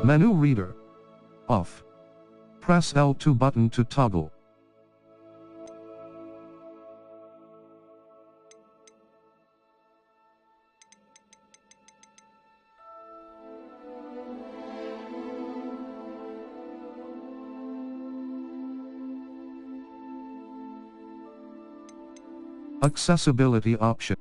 Menu reader. Off. Press L2 button to toggle. Accessibility option.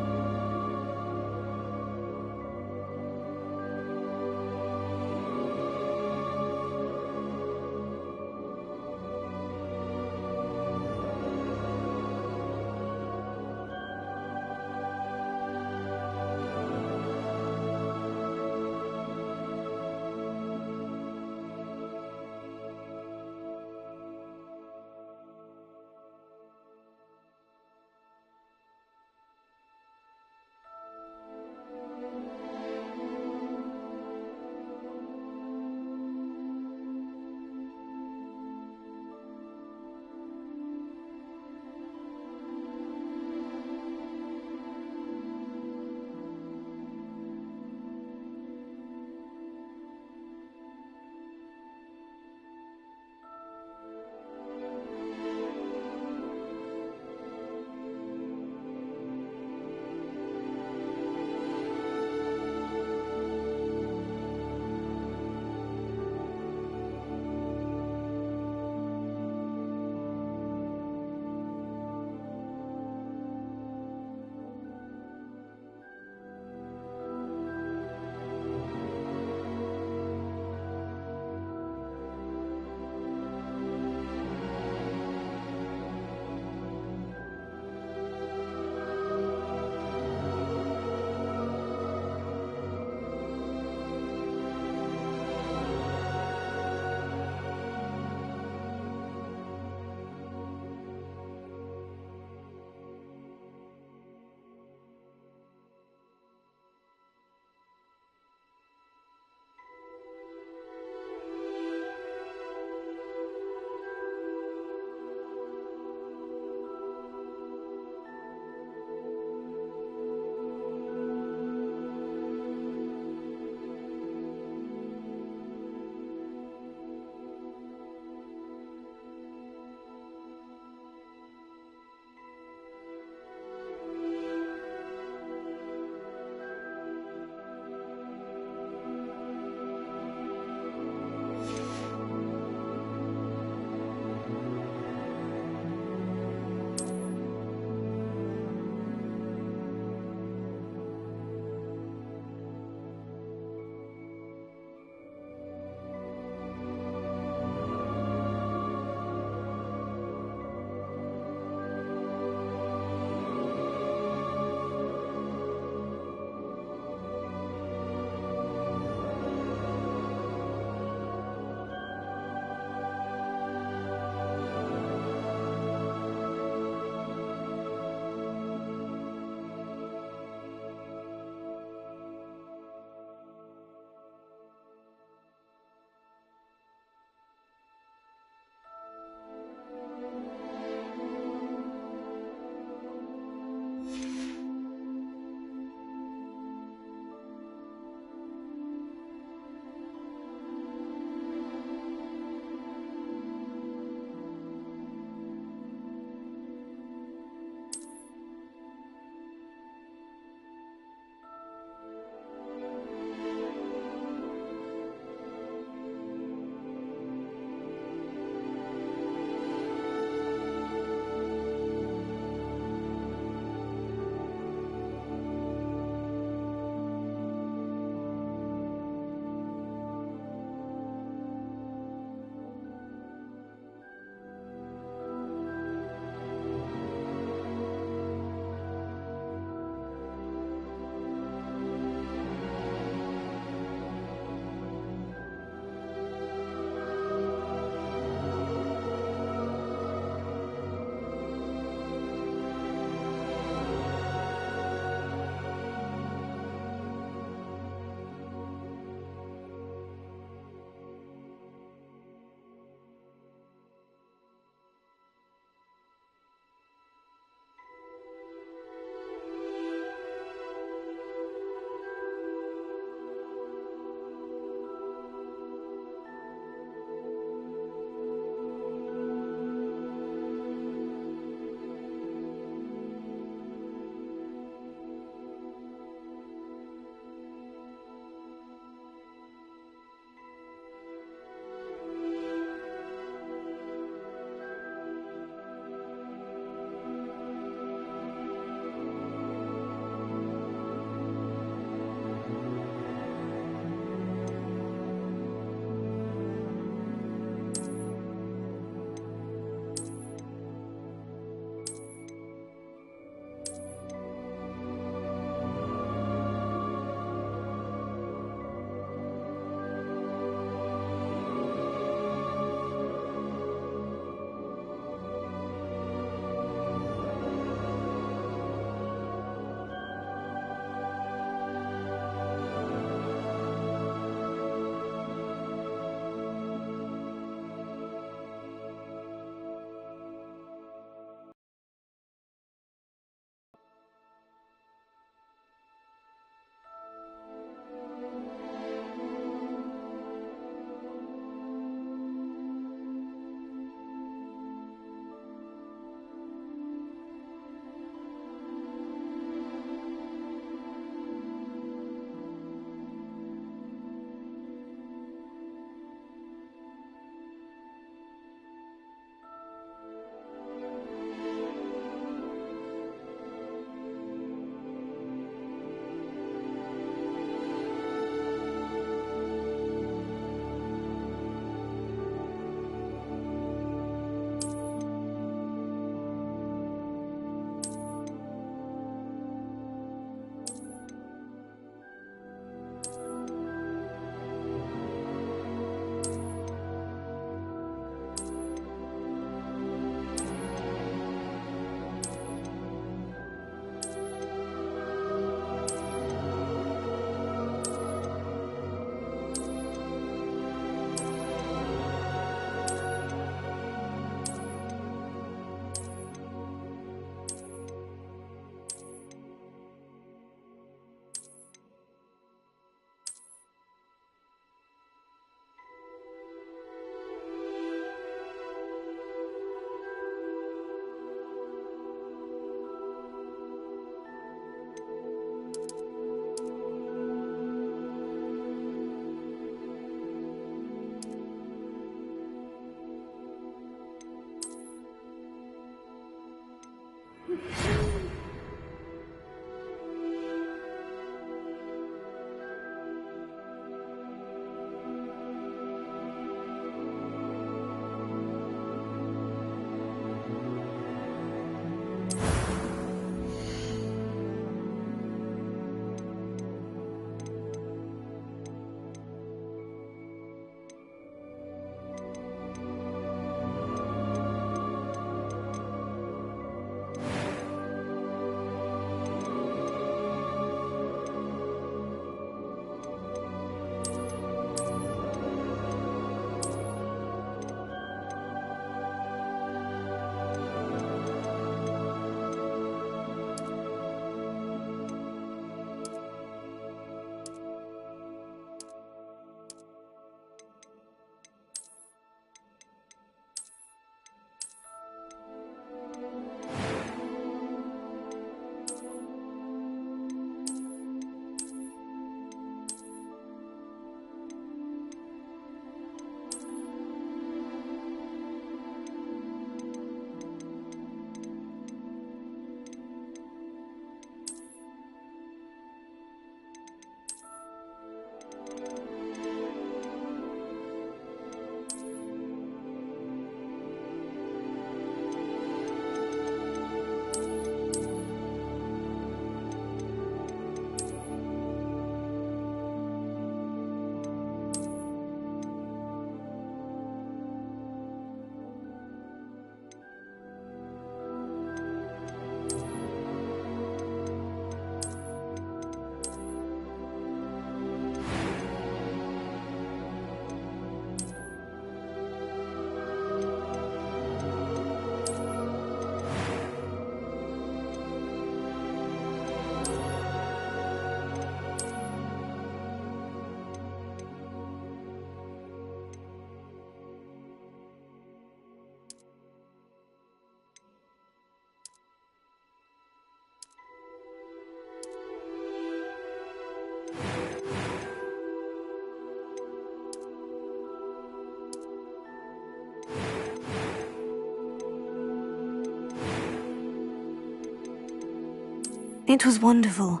It was wonderful.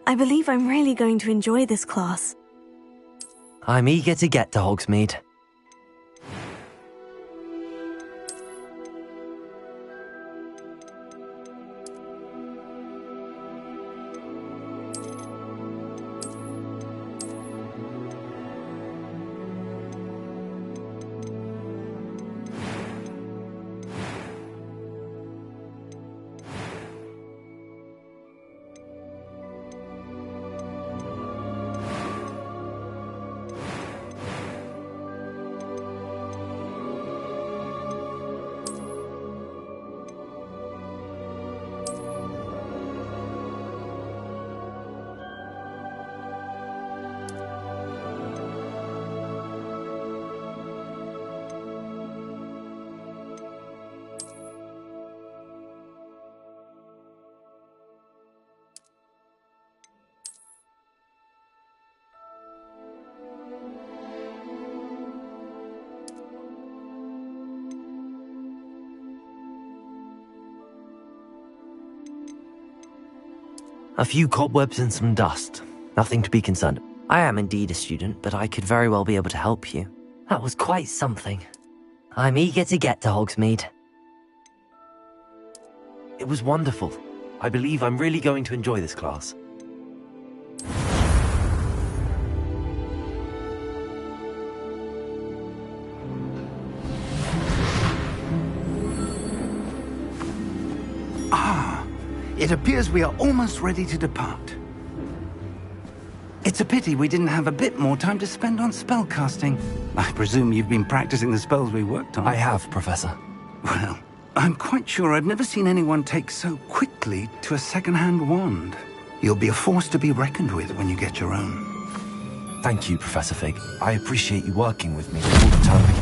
I believe I'm really going to enjoy this class. I'm eager to get to Hogsmeade. A few cobwebs and some dust. Nothing to be concerned. I am indeed a student, but I could very well be able to help you. That was quite something. I'm eager to get to Hogsmeade. It was wonderful. I believe I'm really going to enjoy this class. It appears we are almost ready to depart. It's a pity we didn't have a bit more time to spend on spellcasting. I presume you've been practicing the spells we worked on. I have, Professor. Well, I'm quite sure I've never seen anyone take so quickly to a second-hand wand. You'll be a force to be reckoned with when you get your own. Thank you, Professor Fig. I appreciate you working with me all the time.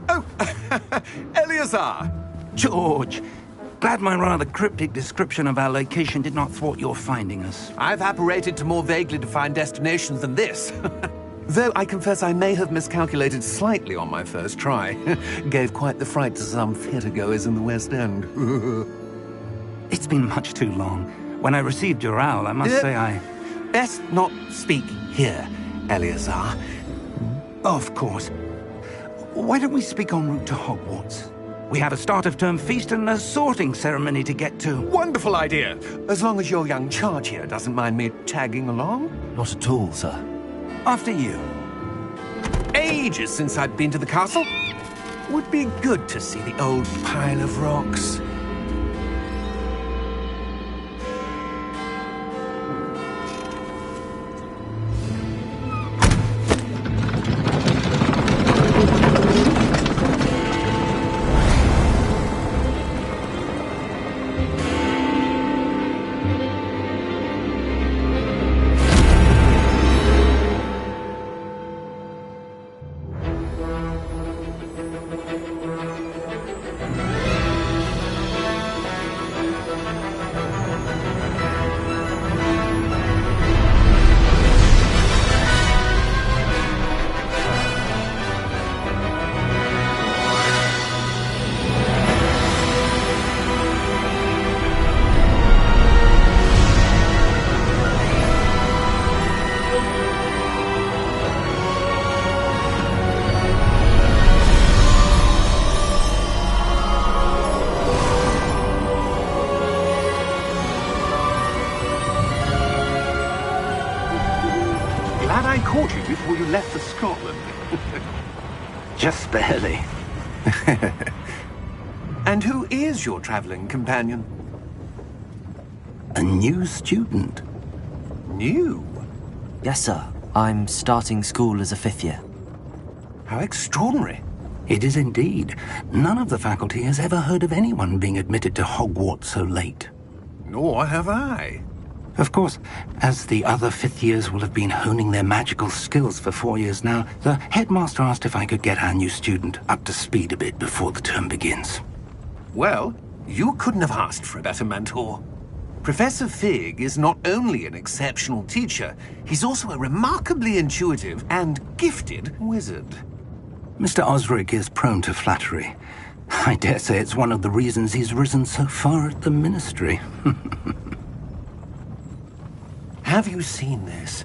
Oh, Eleazar! George, glad my rather cryptic description of our location did not thwart your finding us. I've apparated to more vaguely defined destinations than this. Though I confess I may have miscalculated slightly on my first try. Gave quite the fright to some theatre-goers in the West End. It's been much too long. When I received your owl, I must say I... Best not speak here, Eleazar. Of course. Why don't we speak en route to Hogwarts? We have a start-of-term feast and a sorting ceremony to get to. Wonderful idea! As long as your young charge here doesn't mind me tagging along. Not at all, sir. After you. Ages since I'd been to the castle. Would be good to see the old pile of rocks. Glad I caught you before you left for Scotland. Just barely. And who is your traveling companion? A new student. New? Yes, sir. I'm starting school as a 5th year. How extraordinary. It is indeed. None of the faculty has ever heard of anyone being admitted to Hogwarts so late. Nor have I. Of course, as the other 5th years will have been honing their magical skills for 4 years now, the headmaster asked if I could get our new student up to speed a bit before the term begins. Well, you couldn't have asked for a better mentor. Professor Fig is not only an exceptional teacher, he's also a remarkably intuitive and gifted wizard. Mr. Osric is prone to flattery. I dare say it's one of the reasons he's risen so far at the ministry. Have you seen this?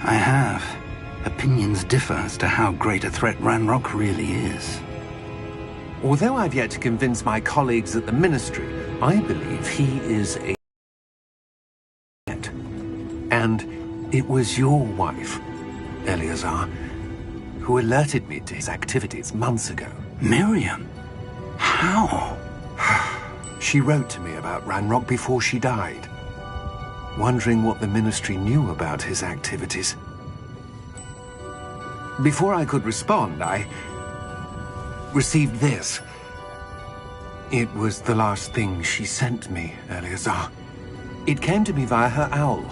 I have. Opinions differ as to how great a threat Ranrock really is. Although I've yet to convince my colleagues at the ministry, I believe he is a... And it was your wife, Eleazar, who alerted me to his activities months ago. Miriam? How? She wrote to me about Ranrock before she died, wondering what the ministry knew about his activities. Before I could respond, I received this. It was the last thing she sent me, Eleazar. It came to me via her owl,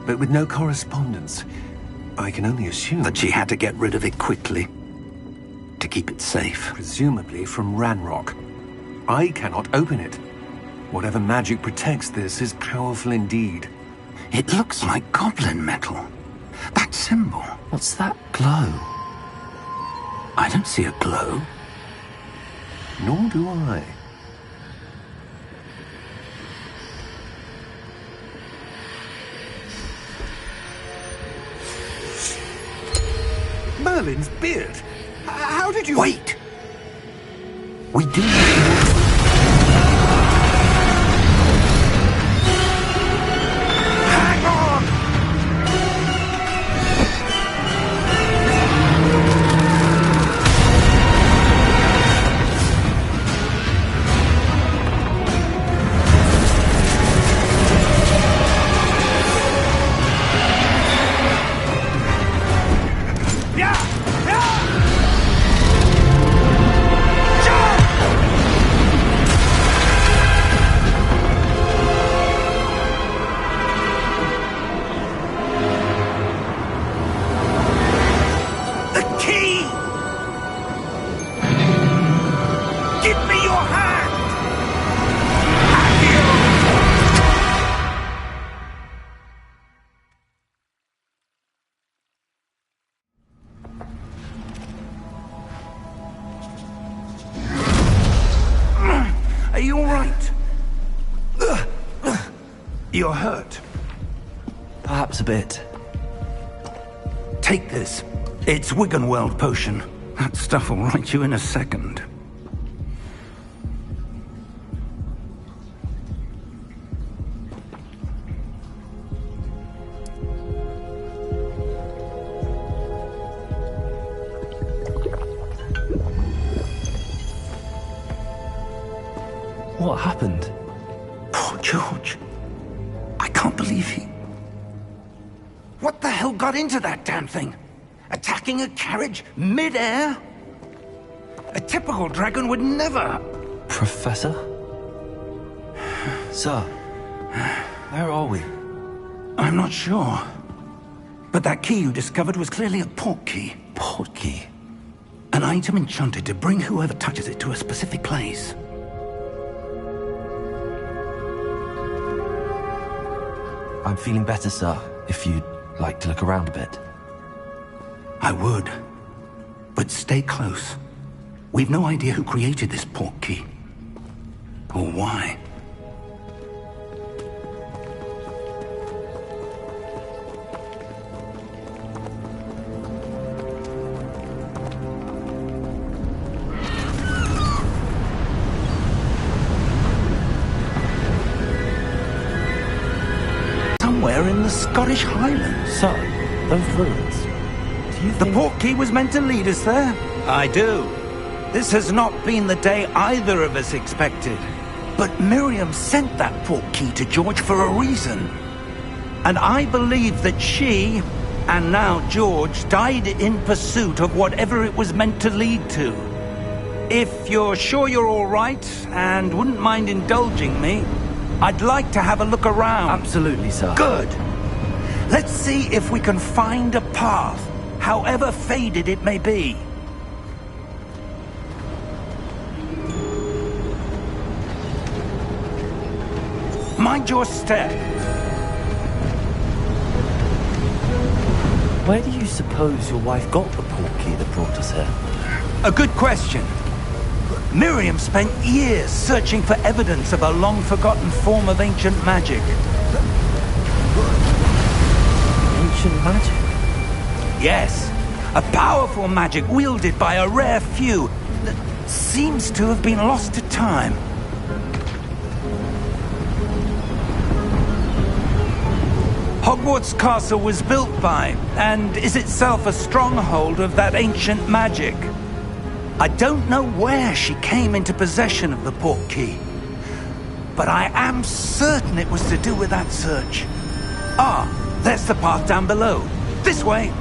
but with no correspondence. I can only assume That she had to get rid of it quickly, to keep it safe. presumably from Ranrock. I cannot open it. Whatever magic protects this is powerful indeed. It looks like goblin metal. That symbol. What's that glow? I don't see a glow. Nor do I. Merlin's beard. How did you... Wait! We do need to... Hang on! Yeah! Yeah! Jump! right. You're hurt. Perhaps a bit. Take this. It's Wiggenweld potion. That stuff will right you in a second. What happened? Poor George. I can't believe he... What the hell got into that damn thing? Attacking a carriage mid-air? A typical dragon would never... Professor? Sir, where are we? I'm not sure. But that key you discovered was clearly a port key. Port key? An item enchanted to bring whoever touches it to a specific place. I'm feeling better, sir, if you'd like to look around a bit. I would. But stay close. We've no idea who created this port key. Or why. Somewhere in the Scottish Highlands. Sir, those ruins. Do you The think... port key was meant to lead us there? I do. This has not been the day either of us expected. But Miriam sent that port key to George for a reason. And I believe that she, and now George, died in pursuit of whatever it was meant to lead to. If you're sure you're all right, and wouldn't mind indulging me, I'd like to have a look around. Absolutely, sir. Good. Let's see if we can find a path, however faded it may be. Mind your step. Where do you suppose your wife got the port key that brought us here? A good question. Miriam spent years searching for evidence of a long-forgotten form of ancient magic. Ancient magic? Yes, a powerful magic wielded by a rare few that seems to have been lost to time. Hogwarts Castle was built by, and is itself a stronghold of that ancient magic. I don't know where she came into possession of the port key, but I am certain it was to do with that search. Ah, there's the path down below. This way.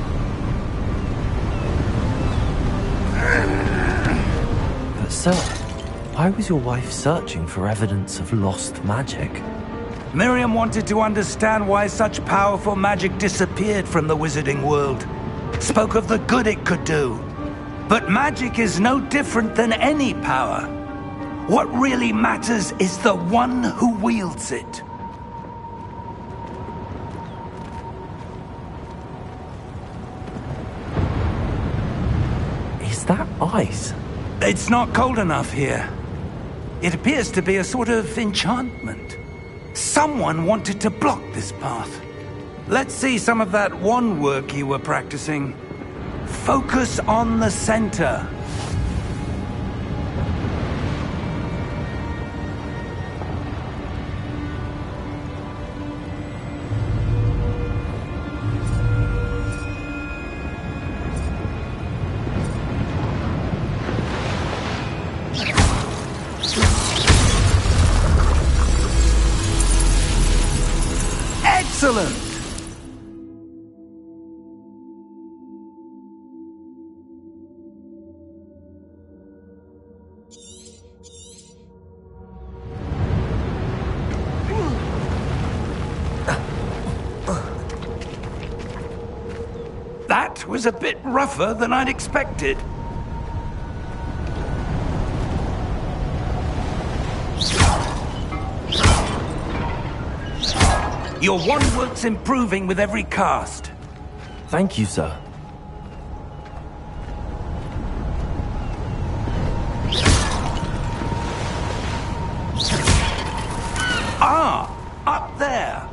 But sir, why was your wife searching for evidence of lost magic? Miriam wanted to understand why such powerful magic disappeared from the wizarding world. Spoke of the good it could do. But magic is no different than any power. What really matters is the one who wields it. Is that ice? It's not cold enough here. It appears to be a sort of enchantment. Someone wanted to block this path. Let's see some of that wand work you were practicing. Focus on the center. Excellent! That was a bit rougher than I'd expected. Your wand work's improving with every cast. Thank you, sir. Ah, up there.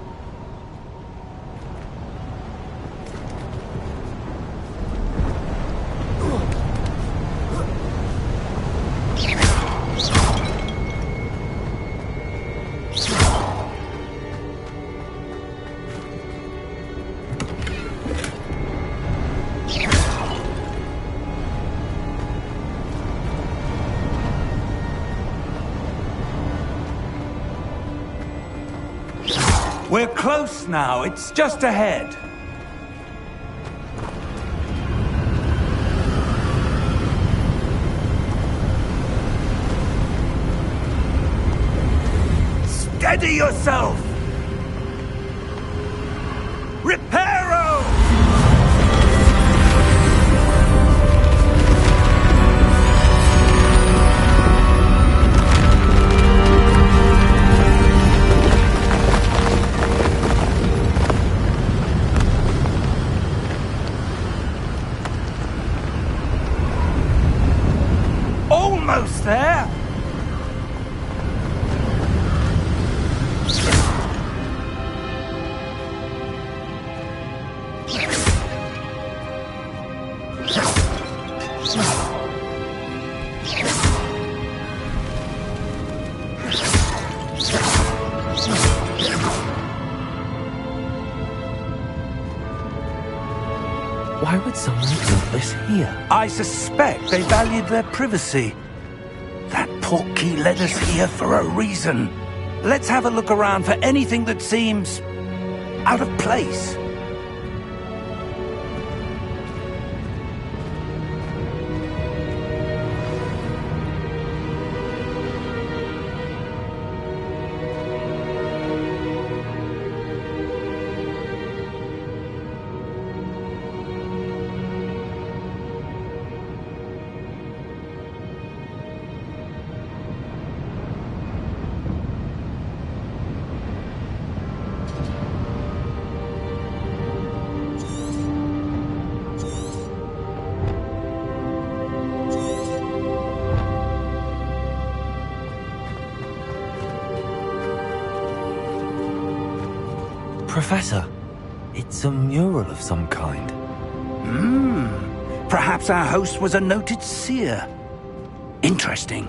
We're close now. It's just ahead. Steady yourself! Reparo! Almost there! Why would someone put this here? I suspect they valued their privacy. That portkey led us here for a reason. Let's have a look around for anything that seems out of place. Professor, it's a mural of some kind. Perhaps our host was a noted seer. Interesting.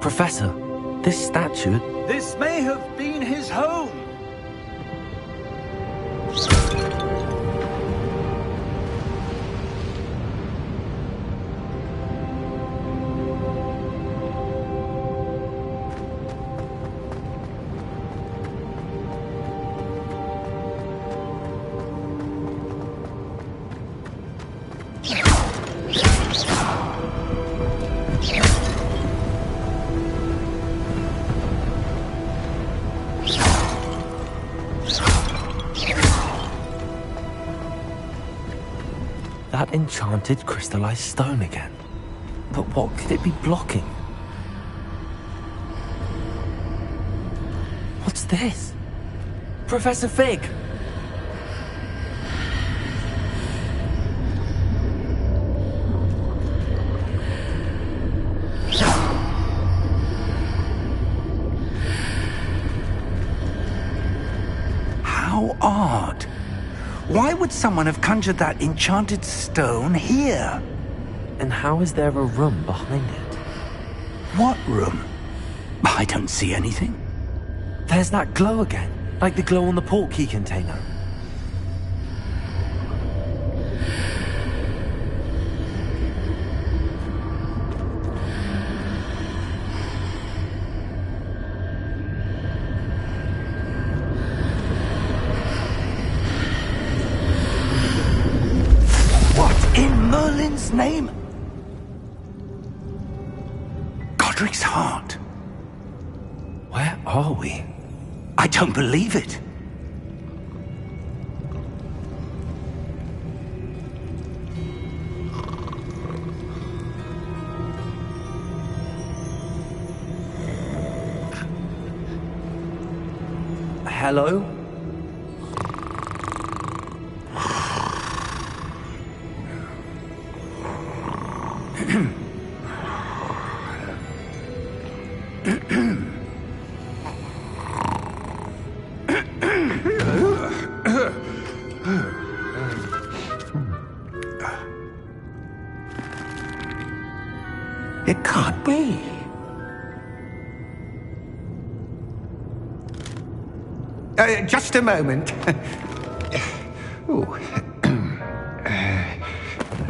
Professor, this statue... This may have been his home. That enchanted crystallized stone again. But what could it be blocking? What's this? Professor Fig! How odd. Why would someone have conjured that enchanted stone here? And how is there a room behind it? What room? I don't see anything. There's that glow again, like the glow on the portkey container. Merlin's name? Godric's heart. Where are we? I don't believe it. Hello? It can't be. Just a moment. Ooh.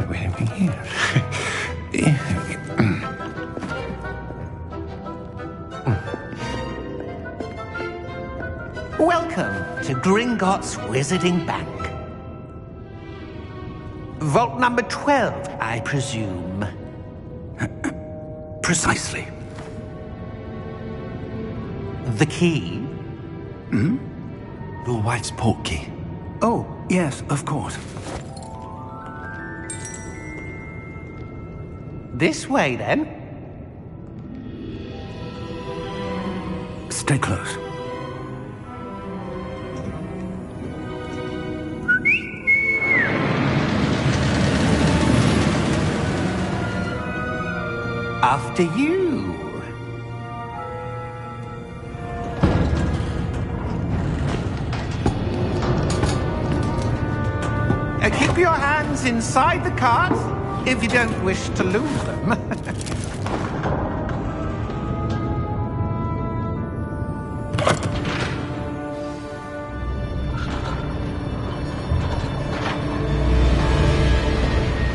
Where are we here? Welcome to Gringotts Wizarding Bank. Vault number 12, I presume. Precisely. The key? Hmm? Your wife's portkey. Oh, yes, of course. This way, then. Stay close. After you. Keep your hands inside the cart if you don't wish to lose them.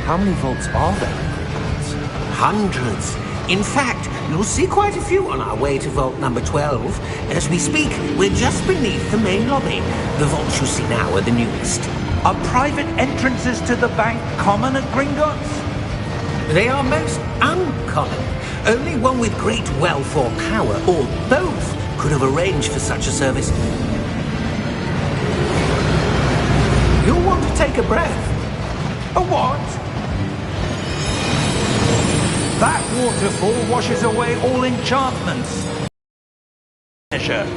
How many vaults are there? Hundreds. In fact, you'll see quite a few on our way to vault number 12. As we speak, we're just beneath the main lobby. The vaults you see now are the newest. Are private entrances to the bank common at Gringotts? They are most uncommon. Only one with great wealth or power, or both, could have arranged for such a service. You'll want to take a breath. A what? That waterfall washes away all enchantments.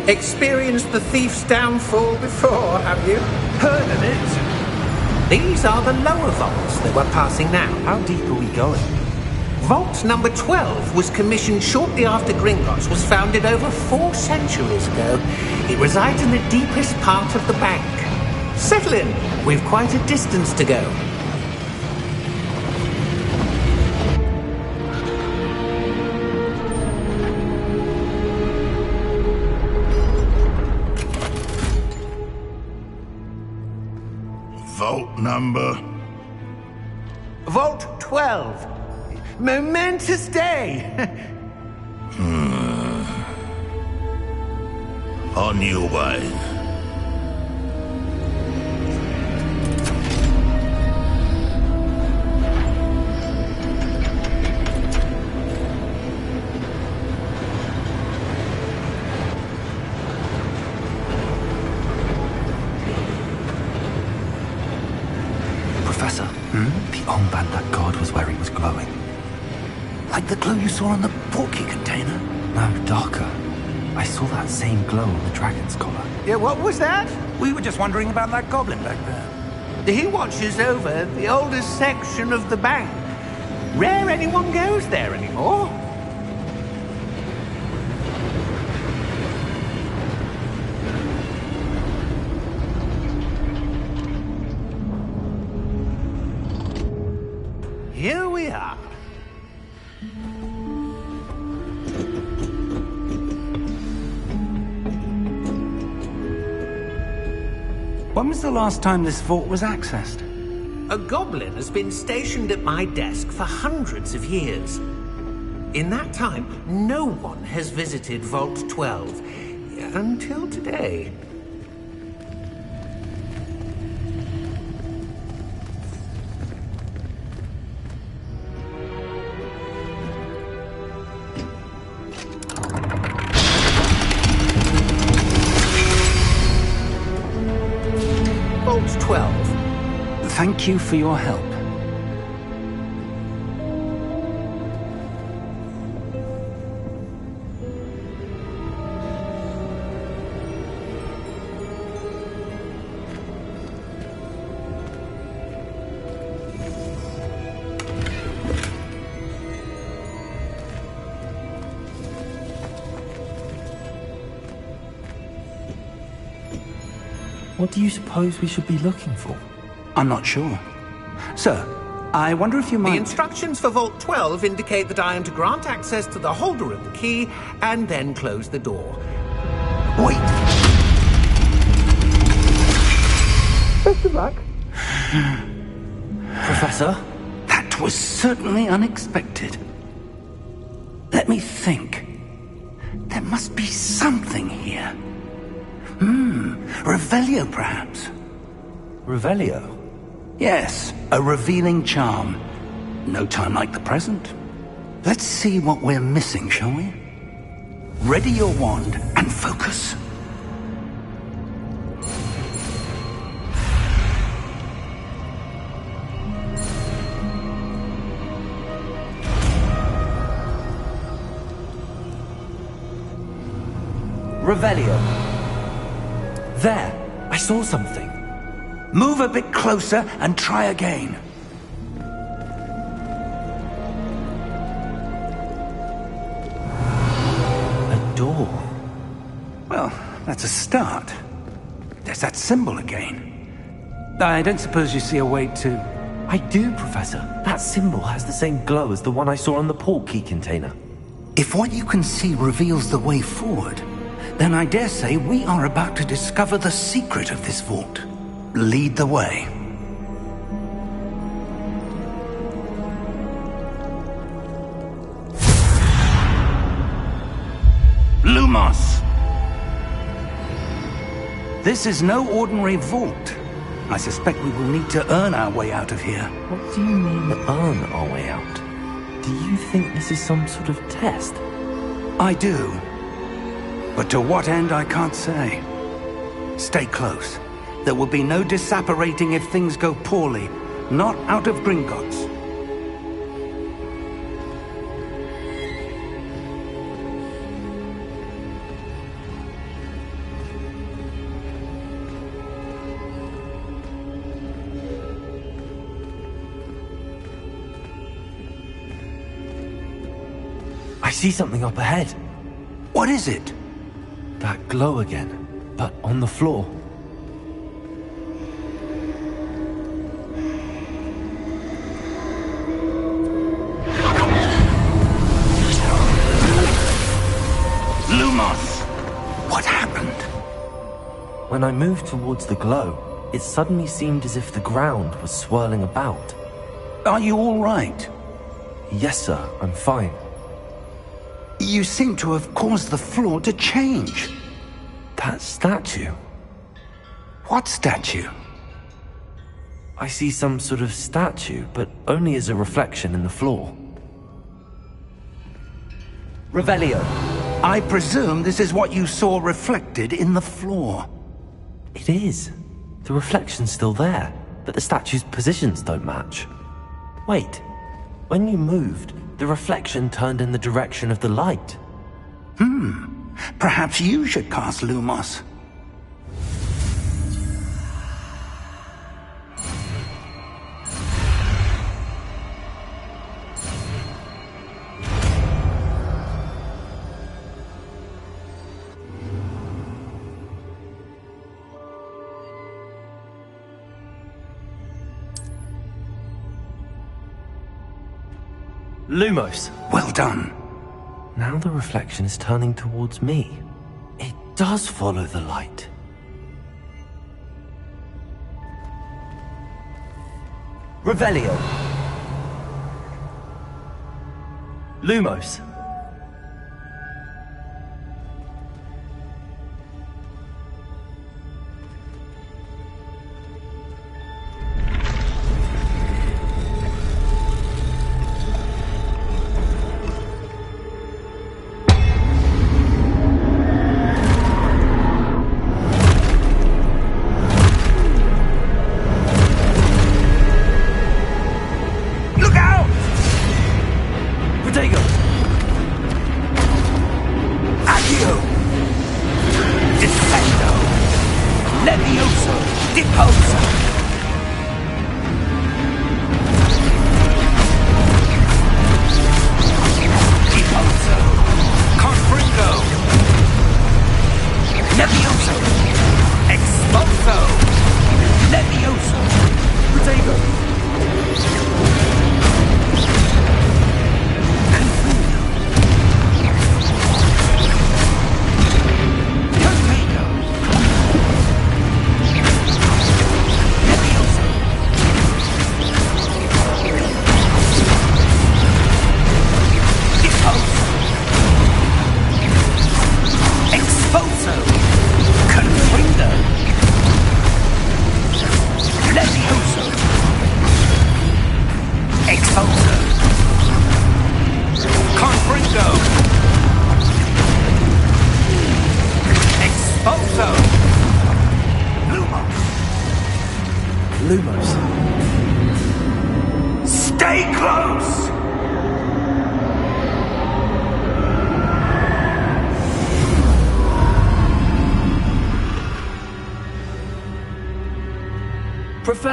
Experienced the thief's downfall before, have you? Heard of it? These are the lower vaults that we're passing now. How deep are we going? Vault number 12 was commissioned shortly after Gringotts was founded over 4 centuries ago. It resides in the deepest part of the bank. Settle in. We've quite a distance to go. Vault number? Vault 12. Momentous day. On your way. Professor, the armband that guard was wearing was glowing. Like the glow you saw on the portkey container? No, darker. I saw that same glow on the dragon's collar. Yeah, what was that? We were just wondering about that goblin back there. He watches over the oldest section of the bank. Rare anyone goes there anymore. Here we are. When was the last time this vault was accessed? A goblin has been stationed at my desk for hundreds of years. In that time, no one has visited Vault 12. Until today. Vault 12. Thank you for your help. What do you suppose we should be looking for? I'm not sure. Sir, I wonder if you The might... instructions for Vault 12 indicate that I am to grant access to the holder of the key and then close the door. Wait! Best of luck. Professor? That was certainly unexpected. Let me think. There must be something here. Revelio, perhaps? Revelio? Yes, a revealing charm. No time like the present. Let's see what we're missing, shall we? Ready your wand and focus. Revelio. There, I saw something. Move a bit closer and try again. A door. Well, that's a start. There's that symbol again. I don't suppose you see a way to... I do, Professor. That symbol has the same glow as the one I saw on the portkey container. If what you can see reveals the way forward, then I dare say we are about to discover the secret of this vault. Lead the way. Lumos! This is no ordinary vault. I suspect we will need to earn our way out of here. What do you mean, earn our way out? Do you think this is some sort of test? I do. But to what end, I can't say. Stay close. There will be no disapparating if things go poorly. Not out of Gringotts. I see something up ahead. What is it? That glow again, but on the floor. Lumos! What happened? When I moved towards the glow, it suddenly seemed as if the ground was swirling about. Are you all right? Yes, sir, I'm fine. You seem to have caused the floor to change. That statue? What statue? I see some sort of statue, but only as a reflection in the floor. Revelio. I presume this is what you saw reflected in the floor. It is. The reflection's still there, but the statue's positions don't match. Wait. When you moved, the reflection turned in the direction of the light. Perhaps you should cast Lumos. Lumos. Well done. Now the reflection is turning towards me. It does follow the light. Revelio. Lumos.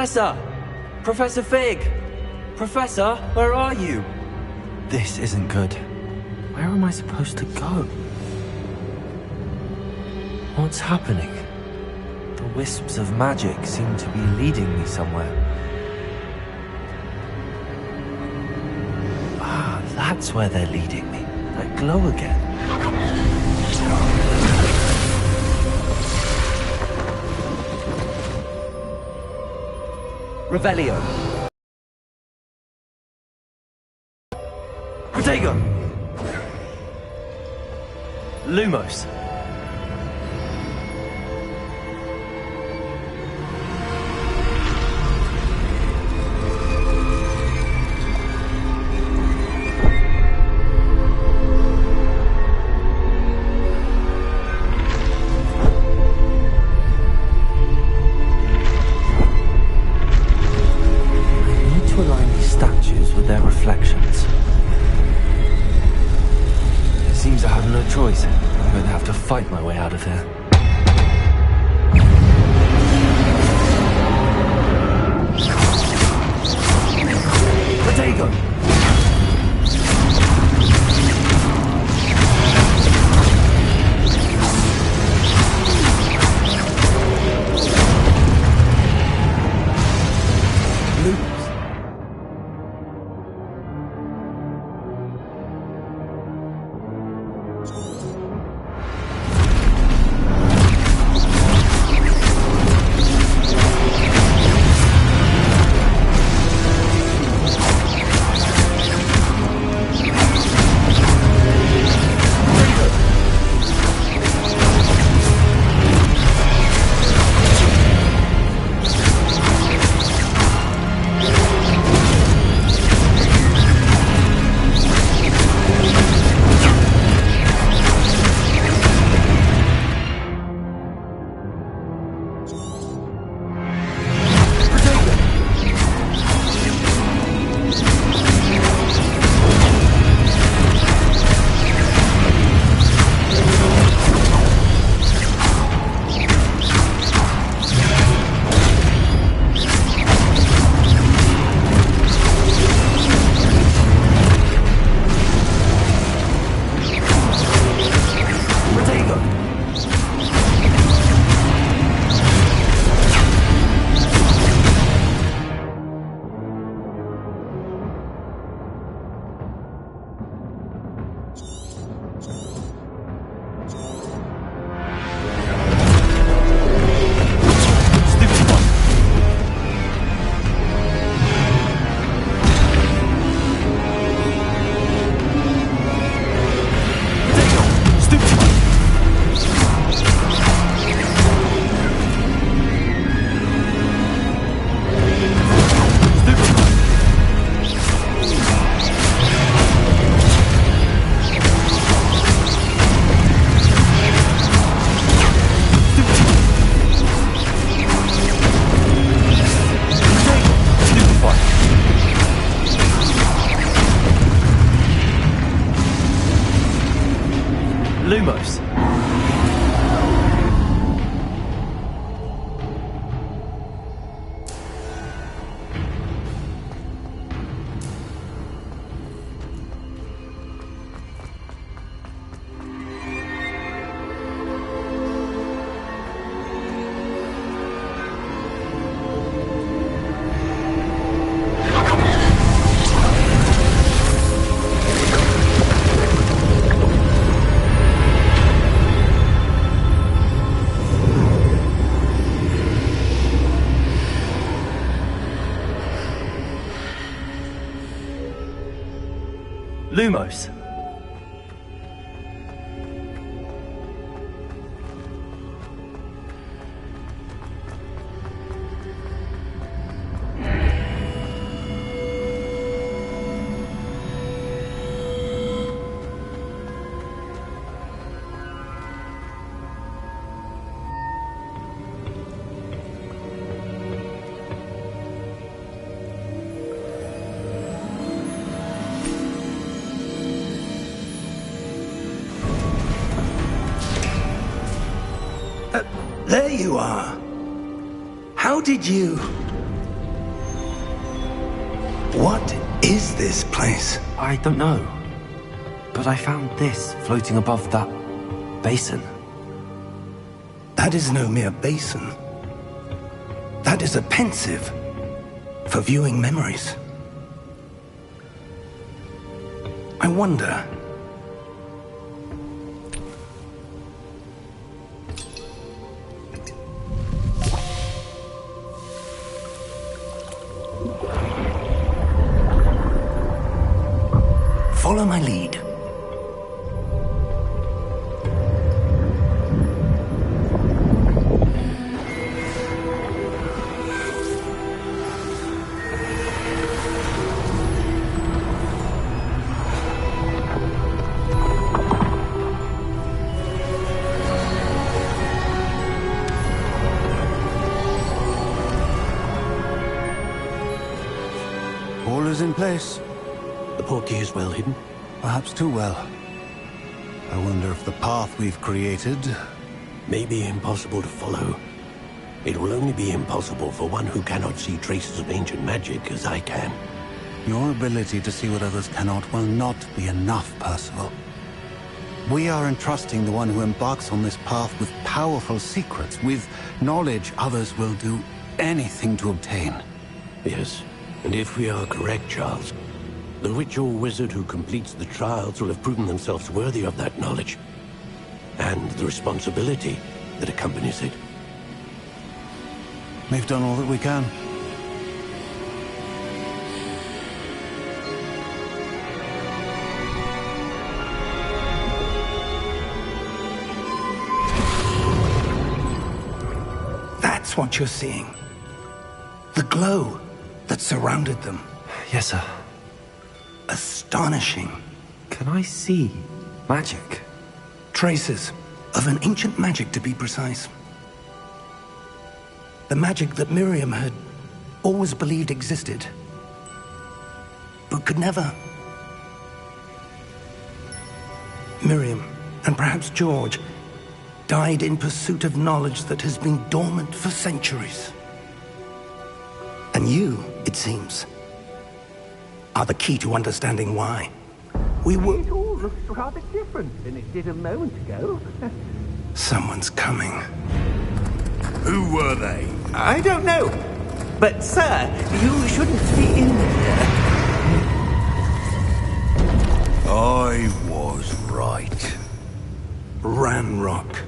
Professor! Professor Fig! Professor, where are you? This isn't good. Where am I supposed to go? What's happening? The wisps of magic seem to be leading me somewhere. Ah, that's where they're leading me. That glow again. Revelio. Protego. Lumos. Reflections. It seems I have no choice. I'm going to have to fight my way out of here. Potato! Lumos. Lumos. There you are. How did you... What is this place? I don't know. But I found this floating above that basin. That is no mere basin. That is a pensive for viewing memories. I wonder... Follow my lead. All is in place. The portkey is well hidden. Perhaps too well. I wonder if the path we've created... May be impossible to follow. It will only be impossible for one who cannot see traces of ancient magic as I can. Your ability to see what others cannot will not be enough, Percival. We are entrusting the one who embarks on this path with powerful secrets, with knowledge others will do anything to obtain. Yes, and if we are correct, Charles, the witch or wizard who completes the trials will have proven themselves worthy of that knowledge, and the responsibility that accompanies it. We've done all that we can. That's what you're seeing. The glow that surrounded them. Yes, sir. Astonishing. Can I see magic? Traces of an ancient magic, to be precise. The magic that Miriam had always believed existed, but could never. Miriam, and perhaps George, died in pursuit of knowledge that has been dormant for centuries. And you, it seems, are the key to understanding why. We were... It all looks rather different than it did a moment ago. Someone's coming. Who were they? I don't know. But, sir, you shouldn't be in here. I was right. Ranrock.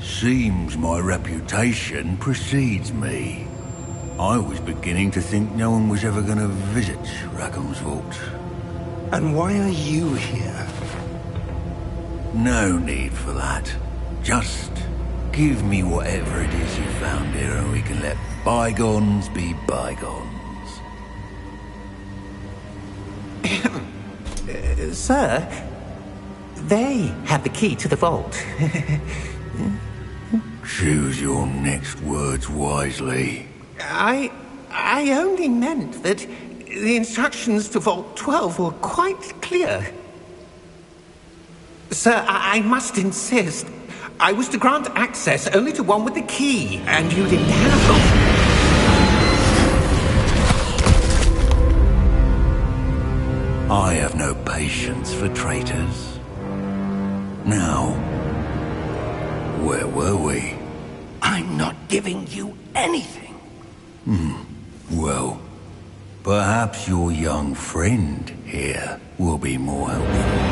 Seems my reputation precedes me. I was beginning to think no one was ever going to visit Rackham's vault. And why are you here? No need for that. Just give me whatever it is you found here and we can let bygones be bygones. Sir, they have the key to the vault. Choose your next words wisely. I only meant that the instructions to Vault 12 were quite clear. Sir, I must insist. I was to grant access only to one with the key, and you didn't have one. I have no patience for traitors. Now, where were we? I'm not giving you anything. Well, perhaps your young friend here will be more helpful.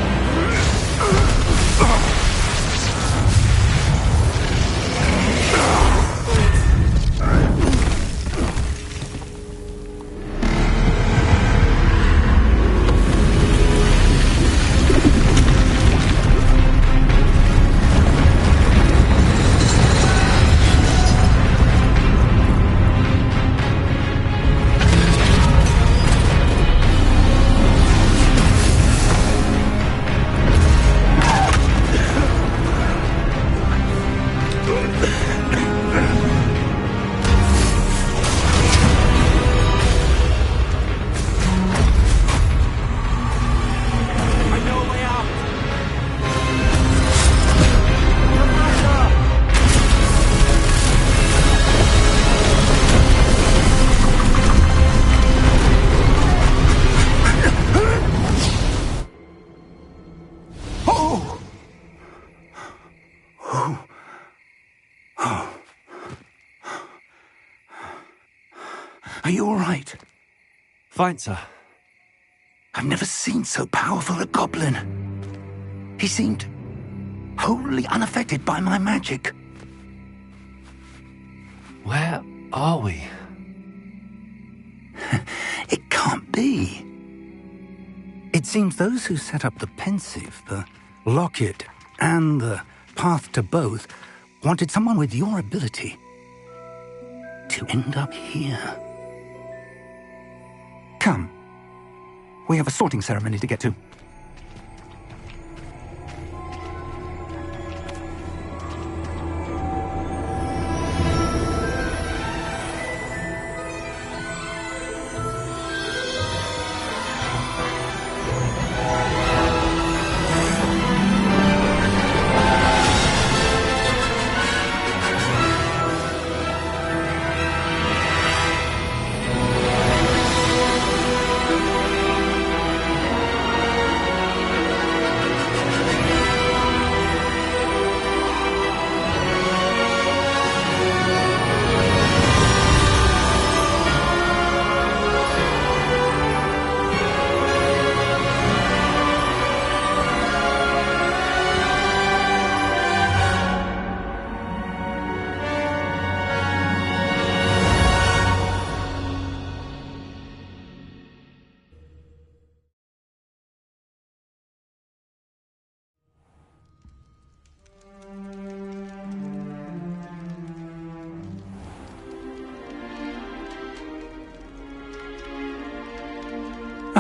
Are you all right? Fine, sir. I've never seen so powerful a goblin. He seemed wholly unaffected by my magic. Where are we? It can't be. It seems those who set up the pensive, the locket, and the path to both wanted someone with your ability to end up here. Come. We have a sorting ceremony to get to.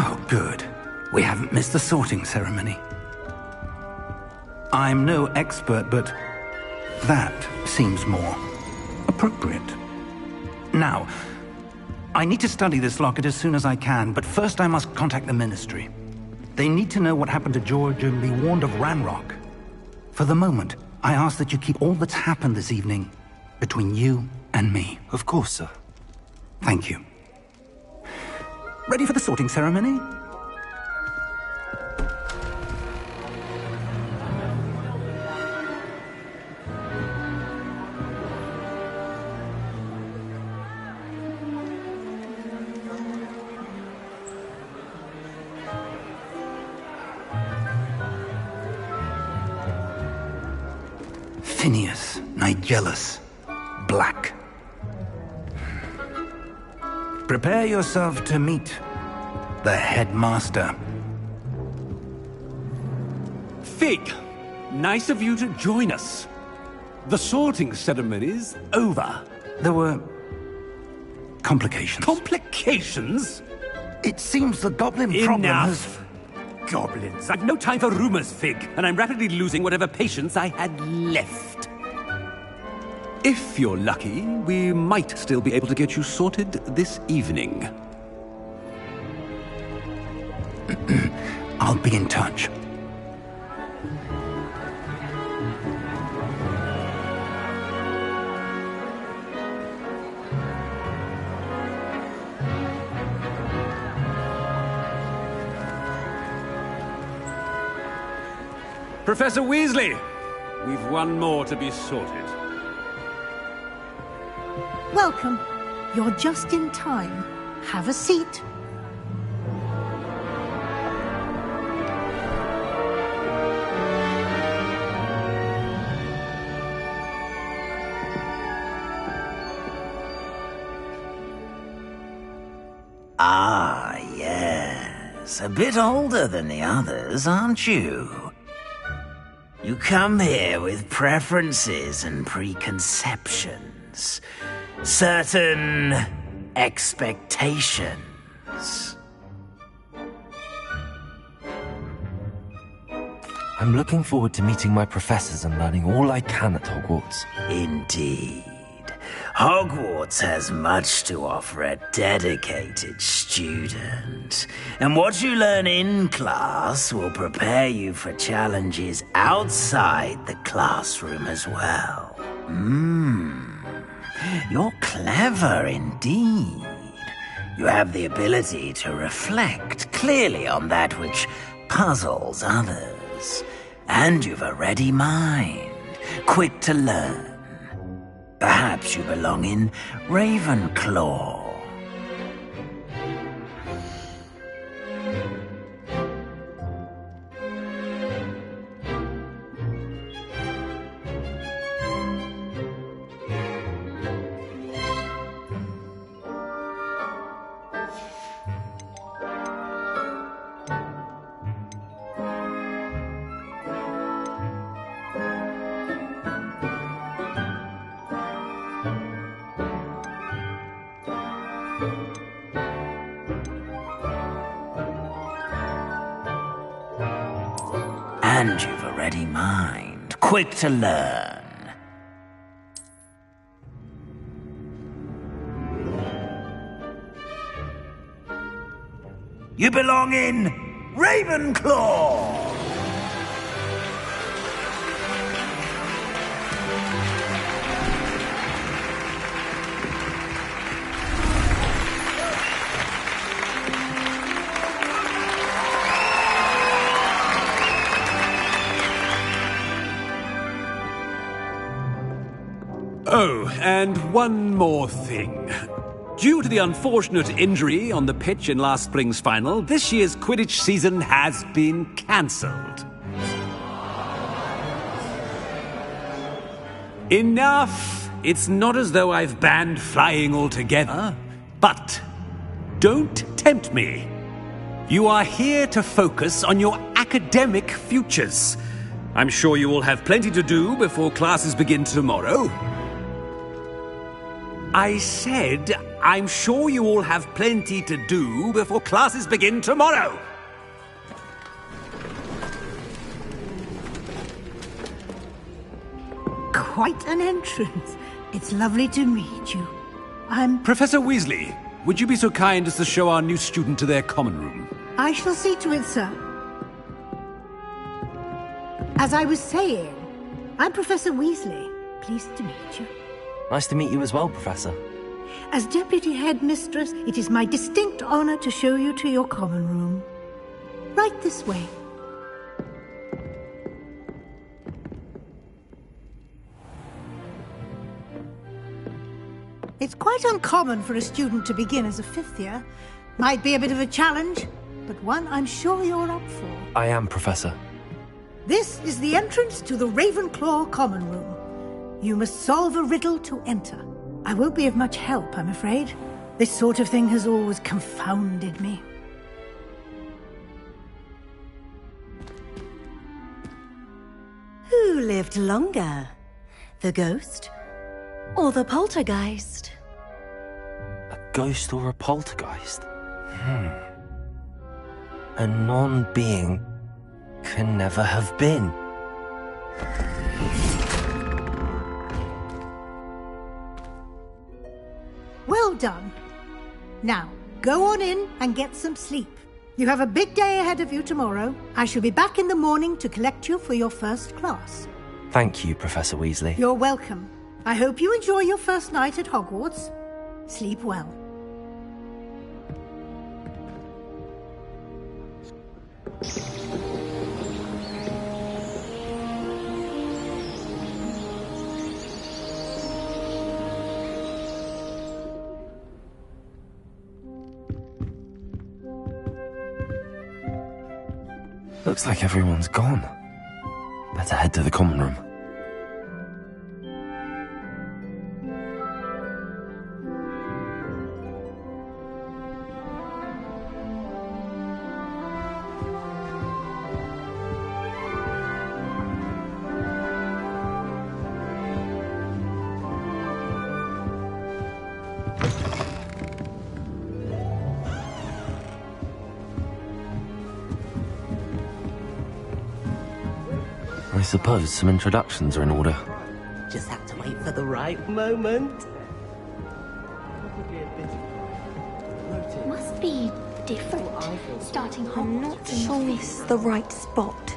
Oh, good. We haven't missed the sorting ceremony. I'm no expert, but that seems more appropriate. Now, I need to study this locket as soon as I can, but first I must contact the Ministry. They need to know what happened to George and be warned of Ranrock. For the moment, I ask that you keep all that's happened this evening between you and me. Of course, sir. Thank you. Ready for the sorting ceremony? Phineas, Nigellus, Black. Prepare yourself to meet the headmaster. Fig, nice of you to join us. The sorting ceremony's over. There were complications. Complications? It seems the goblin problem has... Enough! Goblins. I've no time for rumors, Fig, and I'm rapidly losing whatever patience I had left. If you're lucky, we might still be able to get you sorted this evening. I'll be in touch. Professor Weasley, we've one more to be sorted. Welcome. You're just in time. Have a seat. Ah, yes. A bit older than the others, aren't you? You come here with preferences and preconceptions. Certain expectations. I'm looking forward to meeting my professors and learning all I can at Hogwarts. Indeed. Hogwarts has much to offer a dedicated student. And what you learn in class will prepare you for challenges outside the classroom as well. You're clever indeed. You have the ability to reflect clearly on that which puzzles others. And you've a ready mind, quick to learn. Perhaps you belong in Ravenclaw. And you've a ready mind, quick to learn. You belong in Ravenclaw! Oh, and one more thing. Due to the unfortunate injury on the pitch in last spring's final, this year's Quidditch season has been cancelled. Enough! It's not as though I've banned flying altogether, but don't tempt me. You are here to focus on your academic futures. I'm sure you will have plenty to do before classes begin tomorrow. I said, I'm sure you all have plenty to do before classes begin tomorrow. Quite an entrance. It's lovely to meet you. I'm... Professor Weasley, would you be so kind as to show our new student to their common room? I shall see to it, sir. As I was saying, I'm Professor Weasley. Pleased to meet you. Nice to meet you as well, Professor. As Deputy Headmistress, it is my distinct honor to show you to your common room. Right this way. It's quite uncommon for a student to begin as a fifth year. Might be a bit of a challenge, but one I'm sure you're up for. I am, Professor. This is the entrance to the Ravenclaw common room. You must solve a riddle to enter. I won't be of much help, I'm afraid. This sort of thing has always confounded me. Who lived longer? The ghost or the poltergeist? A ghost or a poltergeist? A non-being can never have been. Well done. Now, go on in and get some sleep. You have a big day ahead of you tomorrow. I shall be back in the morning to collect you for your first class. Thank you, Professor Weasley. You're welcome. I hope you enjoy your first night at Hogwarts. Sleep well. Looks like everyone's gone. Better head to the common room. I suppose some introductions are in order. Just have to wait for the right moment. Must be different, starting Hogwarts. I'm not sure this is the right spot.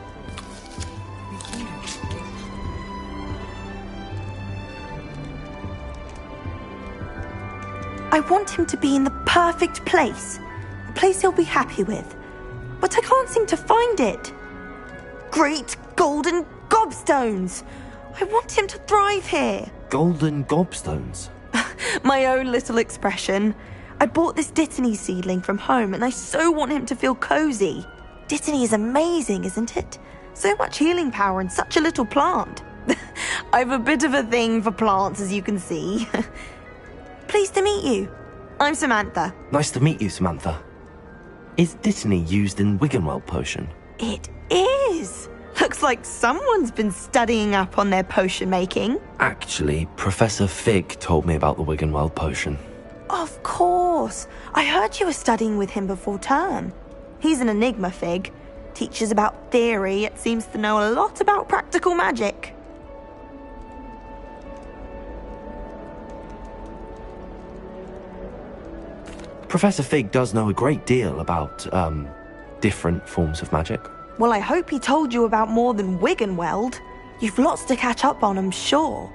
I want him to be in the perfect place. A place he'll be happy with. But I can't seem to find it. Great golden gobstones! I want him to thrive here. Golden gobstones? My own little expression. I bought this Dittany seedling from home and I so want him to feel cozy. Dittany is amazing, isn't it? So much healing power in such a little plant. I've a bit of a thing for plants, as you can see. Pleased to meet you. I'm Samantha. Nice to meet you, Samantha. Is Dittany used in Wiggenweld potion? It is. Looks like someone's been studying up on their potion making. Actually, Professor Fig told me about the Wiggenweld potion. Of course. I heard you were studying with him before term. He's an enigma, Fig. Teaches about theory, it seems to know a lot about practical magic. Professor Fig does know a great deal about, different forms of magic. Well, I hope he told you about more than Wiggenweld. You've lots to catch up on, I'm sure.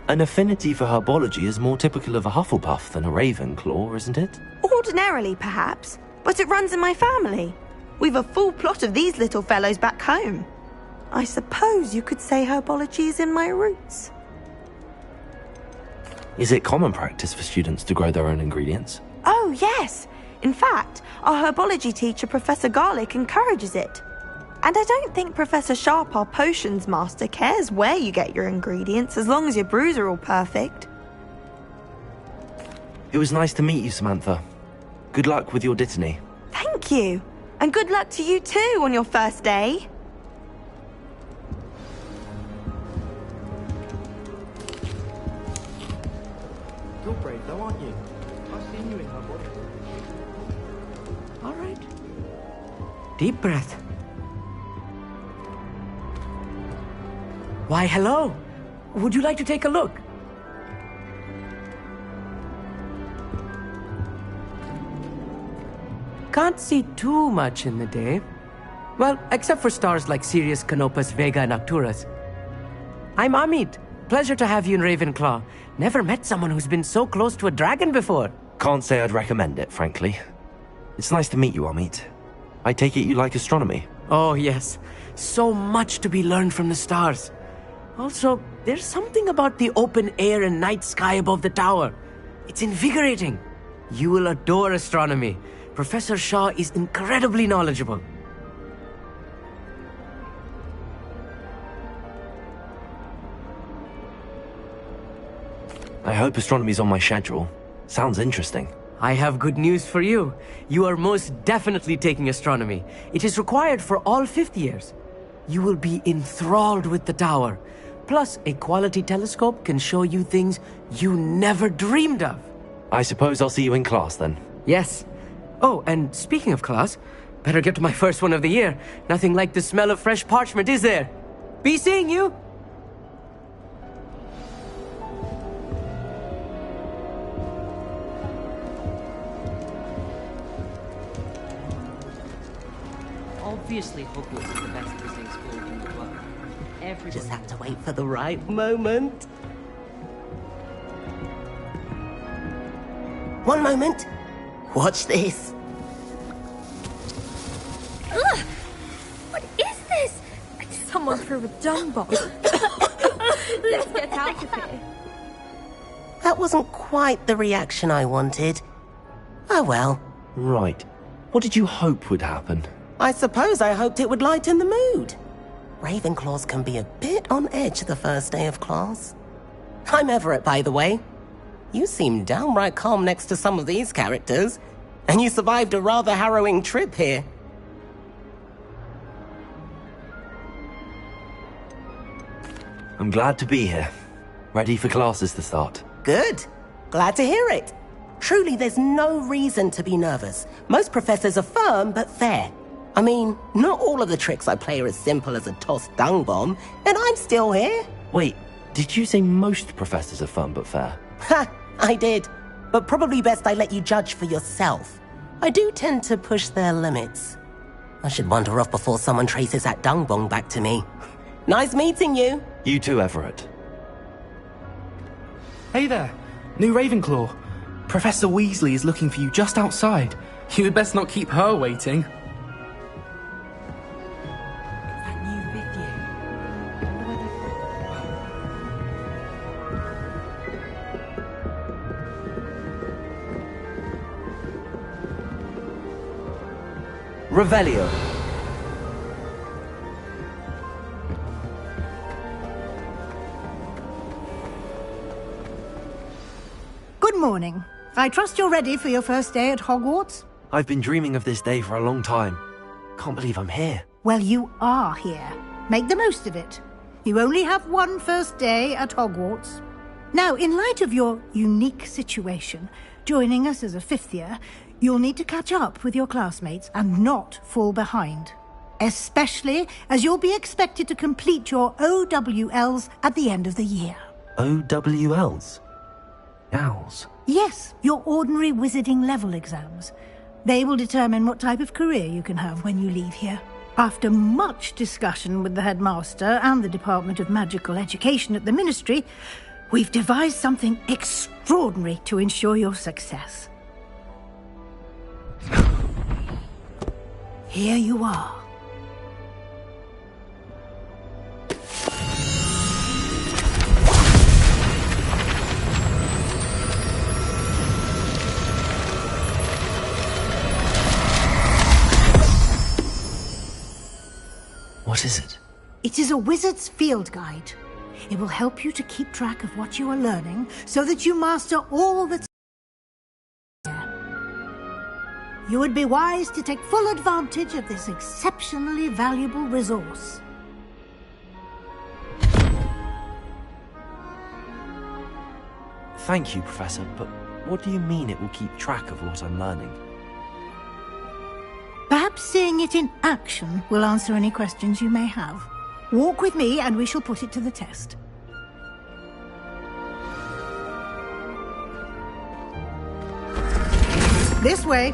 An affinity for herbology is more typical of a Hufflepuff than a Ravenclaw, isn't it? Ordinarily, perhaps, but it runs in my family. We've a full plot of these little fellows back home. I suppose you could say herbology is in my roots. Is it common practice for students to grow their own ingredients? Oh, yes. In fact, our herbology teacher, Professor Garlick, encourages it. And I don't think Professor Sharp, our potions master, cares where you get your ingredients, as long as your brews are all perfect. It was nice to meet you, Samantha. Good luck with your dittany. Thank you. And good luck to you too on your first day. You're brave though, aren't you? I've seen you in Hogwarts. All right. Deep breath. Why, hello. Would you like to take a look? Can't see too much in the day. Well, except for stars like Sirius, Canopus, Vega, and Arcturus. I'm Amit. Pleasure to have you in Ravenclaw. Never met someone who's been so close to a dragon before. Can't say I'd recommend it, frankly. It's nice to meet you, Amit. I take it you like astronomy? Oh, yes. So much to be learned from the stars. Also, there's something about the open air and night sky above the tower. It's invigorating. You will adore astronomy. Professor Shaw is incredibly knowledgeable. I hope astronomy's on my schedule. Sounds interesting. I have good news for you. You are most definitely taking astronomy. It is required for all fifth years. You will be enthralled with the tower. Plus, a quality telescope can show you things you never dreamed of. I suppose I'll see you in class then. Yes. Oh, and speaking of class, better get to my first one of the year. Nothing like the smell of fresh parchment, is there? Be seeing you! Obviously, Hogwarts is the best visiting school in the world. Everybody Just have to wait for the right moment. One moment. Watch this. Ugh! What is this? Someone threw a dung bomb. Let's get out of here. That wasn't quite the reaction I wanted. Oh well. Right. What did you hope would happen? I suppose I hoped it would lighten the mood. Ravenclaws can be a bit on edge the first day of class. I'm Everett, by the way. You seem downright calm next to some of these characters, and you survived a rather harrowing trip here. I'm glad to be here. Ready for classes to start. Good. Glad to hear it. Truly, there's no reason to be nervous. Most professors are firm but fair. I mean, not all of the tricks I play are as simple as a tossed dung bomb, and I'm still here. Wait, did you say most professors are fun but fair? Ha! I did. But probably best I let you judge for yourself. I do tend to push their limits. I should wander off before someone traces that dung bomb back to me. Nice meeting you. You too, Everett. Hey there, new Ravenclaw. Professor Weasley is looking for you just outside. You had best not keep her waiting. Revelio. Good morning. I trust you're ready for your first day at Hogwarts? I've been dreaming of this day for a long time. Can't believe I'm here. Well, you are here. Make the most of it. You only have one first day at Hogwarts. Now, in light of your unique situation, joining us as a fifth year, you'll need to catch up with your classmates and not fall behind. Especially as you'll be expected to complete your OWLs at the end of the year. OWLs? Owls? Yes, your ordinary wizarding level exams. They will determine what type of career you can have when you leave here. After much discussion with the headmaster and the Department of Magical Education at the Ministry, we've devised something extraordinary to ensure your success. Here you are. What is it? It is a wizard's field guide. It will help you to keep track of what you are learning so that you master all that's there. You would be wise to take full advantage of this exceptionally valuable resource. Thank you, Professor, but what do you mean it will keep track of what I'm learning? Perhaps seeing it in action will answer any questions you may have. Walk with me and we shall put it to the test. This way.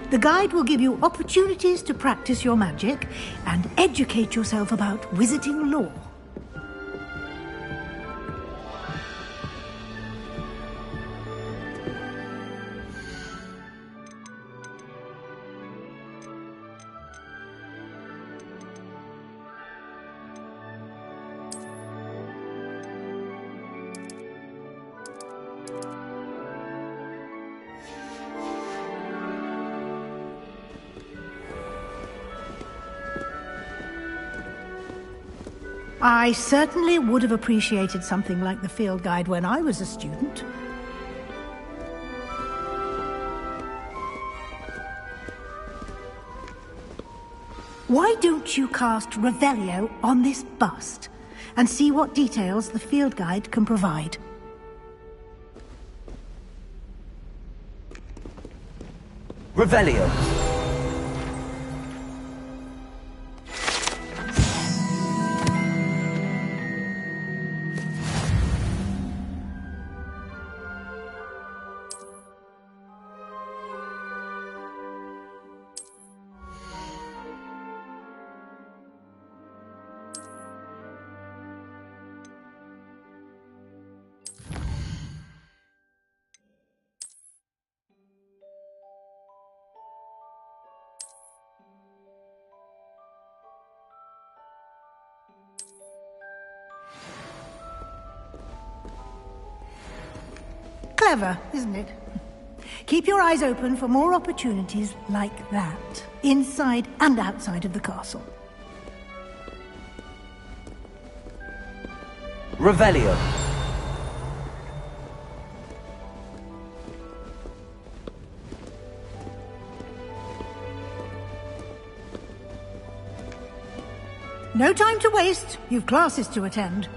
The guide will give you opportunities to practice your magic and educate yourself about wizarding lore. I certainly would have appreciated something like the field guide when I was a student. Why don't you cast Revelio on this bust and see what details the field guide can provide? Revelio! Clever, isn't it? Keep your eyes open for more opportunities like that, inside and outside of the castle. Revelio. No time to waste. You've classes to attend.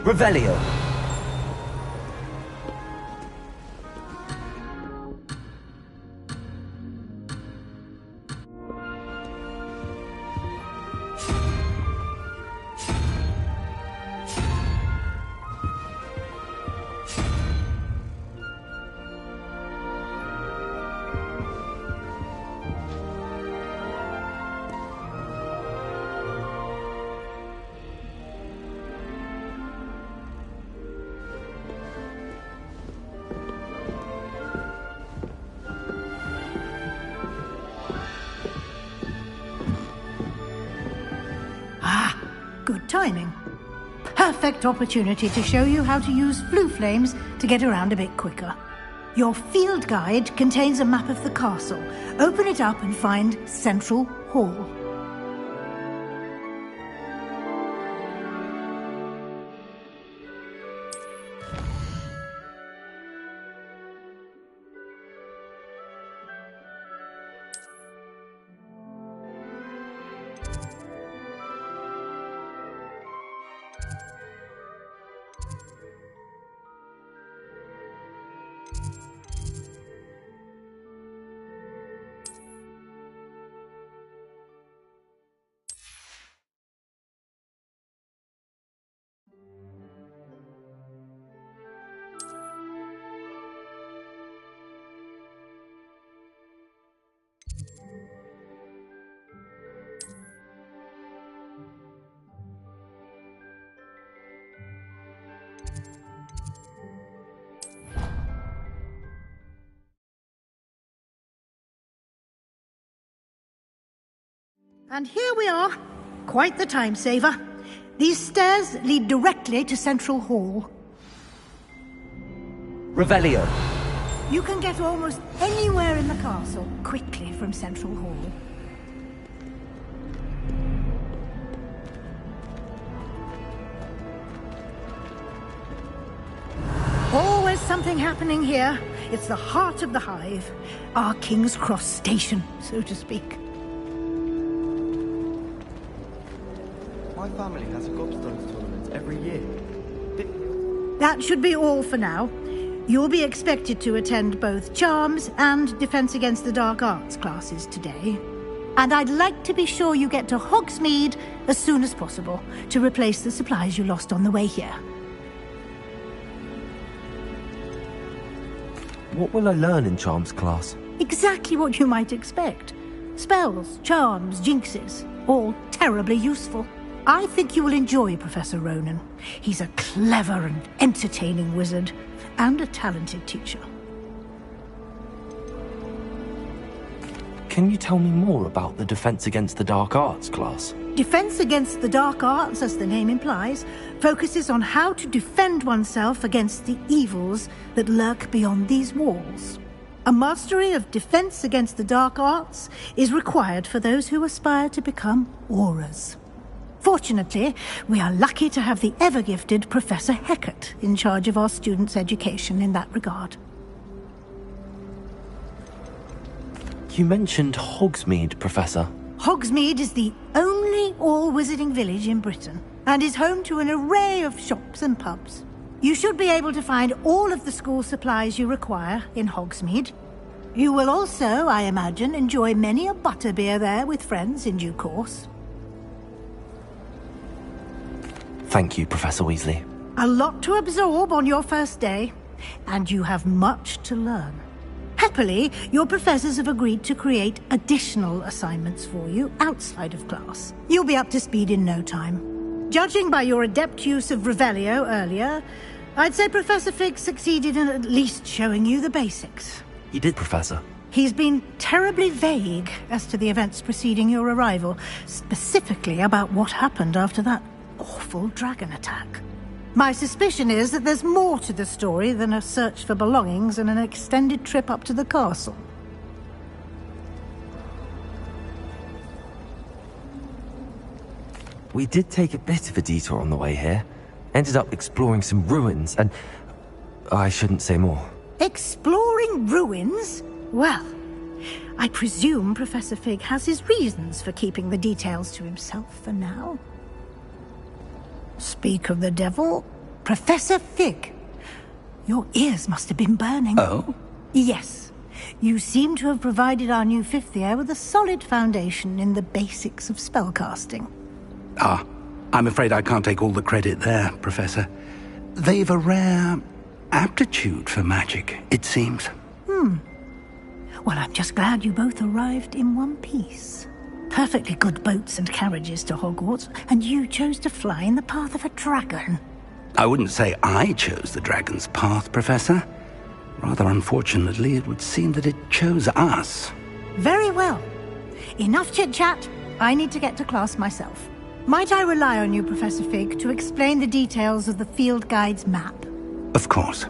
Revelio. Good timing. perfect opportunity to show you how to use flue flames to get around a bit quicker. Your field guide contains a map of the castle. Open it up and find Central Hall. And here we are. Quite the time saver. These stairs lead directly to Central Hall. Revelio. You can get almost anywhere in the castle quickly from Central Hall. Always something happening here. It's the heart of the hive. Our King's Cross station, so to speak. My family has a gobstones tournament every year. That should be all for now. You'll be expected to attend both Charms and Defense Against the Dark Arts classes today. And I'd like to be sure you get to Hogsmeade as soon as possible to replace the supplies you lost on the way here. What will I learn in Charms class? Exactly what you might expect. Spells, charms, jinxes, all terribly useful. I think you will enjoy Professor Ronan. He's a clever and entertaining wizard, and a talented teacher. Can you tell me more about the Defense Against the Dark Arts class? Defense Against the Dark Arts, as the name implies, focuses on how to defend oneself against the evils that lurk beyond these walls. A mastery of Defense Against the Dark Arts is required for those who aspire to become auras. Fortunately, we are lucky to have the ever-gifted Professor Hecat in charge of our students' education in that regard. You mentioned Hogsmeade, Professor. Hogsmeade is the only all-wizarding village in Britain, and is home to an array of shops and pubs. You should be able to find all of the school supplies you require in Hogsmeade. You will also, I imagine, enjoy many a butterbeer there with friends in due course. Thank you, Professor Weasley. A lot to absorb on your first day, and you have much to learn. Happily, your professors have agreed to create additional assignments for you outside of class. You'll be up to speed in no time. Judging by your adept use of Revelio earlier, I'd say Professor Fig succeeded in at least showing you the basics. He did, Professor. He's been terribly vague as to the events preceding your arrival, specifically about what happened after that awful dragon attack. My suspicion is that there's more to the story than a search for belongings and an extended trip up to the castle. We did take a bit of a detour on the way here. Ended up exploring some ruins and... I shouldn't say more. Exploring ruins? Well, I presume Professor Fig has his reasons for keeping the details to himself for now. Speak of the devil, Professor Fig. Your ears must have been burning. Oh? Yes. You seem to have provided our new fifth year with a solid foundation in the basics of spellcasting. Ah, I'm afraid I can't take all the credit there, Professor. They've a rare aptitude for magic, it seems. Well, I'm just glad you both arrived in one piece. Perfectly good boats and carriages to Hogwarts, and you chose to fly in the path of a dragon. I wouldn't say I chose the dragon's path, Professor. Rather unfortunately, it would seem that it chose us. Very well. Enough chit-chat. I need to get to class myself. Might I rely on you, Professor Fig, to explain the details of the field guide's map? Of course.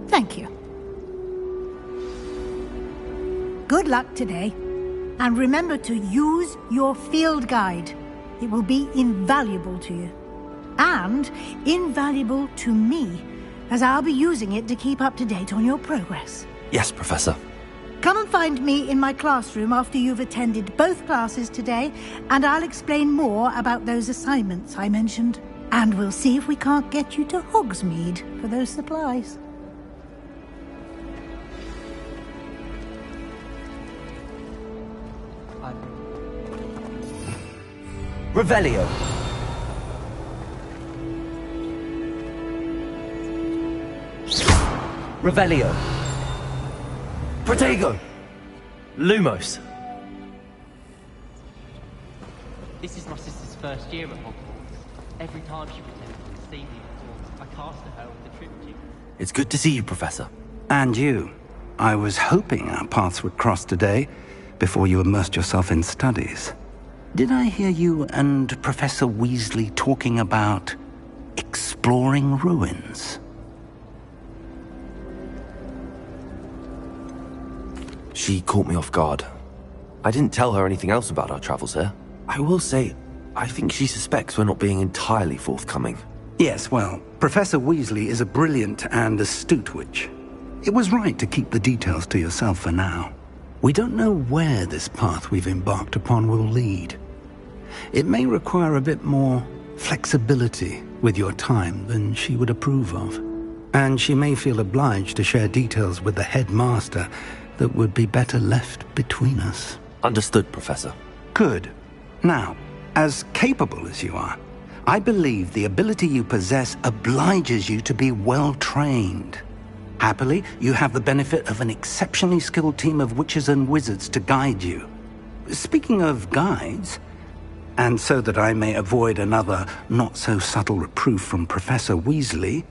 Thank you. Good luck today. And remember to use your field guide. It will be invaluable to you. And invaluable to me, as I'll be using it to keep up to date on your progress. Yes, Professor. Come and find me in my classroom after you've attended both classes today, and I'll explain more about those assignments I mentioned. And we'll see if we can't get you to Hogsmeade for those supplies. Revelio. Revelio. Protego. Lumos. This is my sister's first year at Hogwarts. Every time she pretends to see me in I cast her with the tribute. It's good to see you, Professor. And you. I was hoping our paths would cross today, before you immersed yourself in studies. Did I hear you and Professor Weasley talking about exploring ruins? She caught me off guard. I didn't tell her anything else about our travels here. I will say, I think she suspects we're not being entirely forthcoming. Yes, well, Professor Weasley is a brilliant and astute witch. It was right to keep the details to yourself for now. We don't know where this path we've embarked upon will lead. It may require a bit more flexibility with your time than she would approve of. And she may feel obliged to share details with the headmaster that would be better left between us. Understood, Professor. Good. Now, as capable as you are, I believe the ability you possess obliges you to be well trained. Happily, you have the benefit of an exceptionally skilled team of witches and wizards to guide you. Speaking of guides, and so that I may avoid another not-so-subtle reproof from Professor Weasley,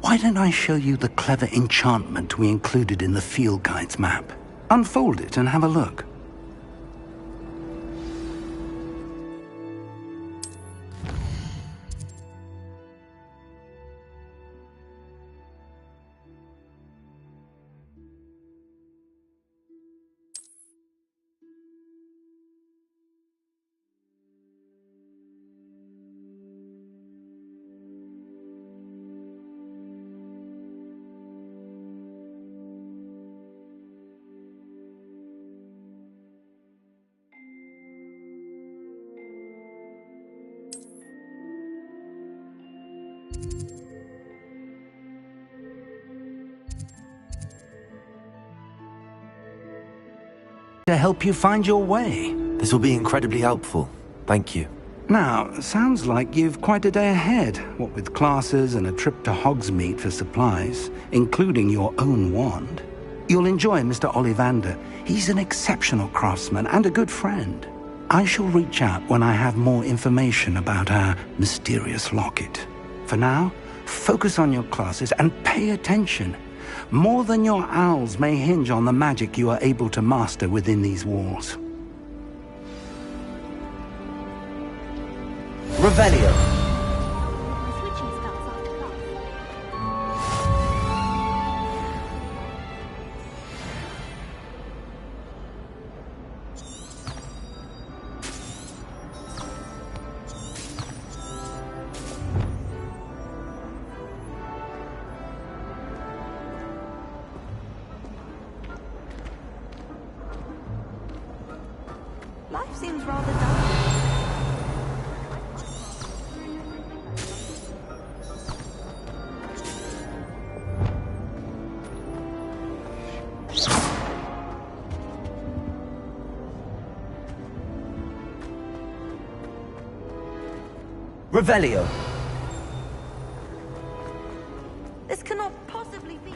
why don't I show you the clever enchantment we included in the field guide's map? Unfold it and have a look. To help you find your way. This will be incredibly helpful. Thank you. Now, sounds like you've quite a day ahead, what with classes and a trip to Hogsmeade for supplies, including your own wand. You'll enjoy Mr. Ollivander. He's an exceptional craftsman and a good friend. I shall reach out when I have more information about our mysterious locket. For now, focus on your classes and pay attention. More than your owls may hinge on the magic you are able to master within these walls. Revelio. Life seems rather dull. Revelio. This cannot possibly be.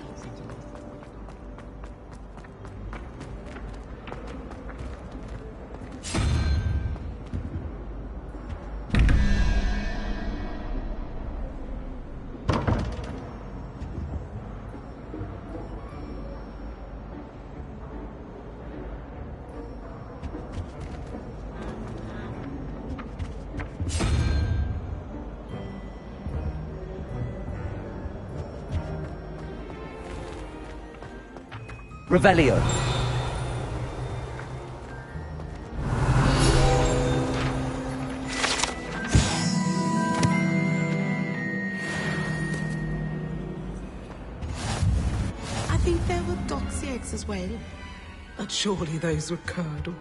Revelio. I think there were doxy eggs as well. But surely those were curdle.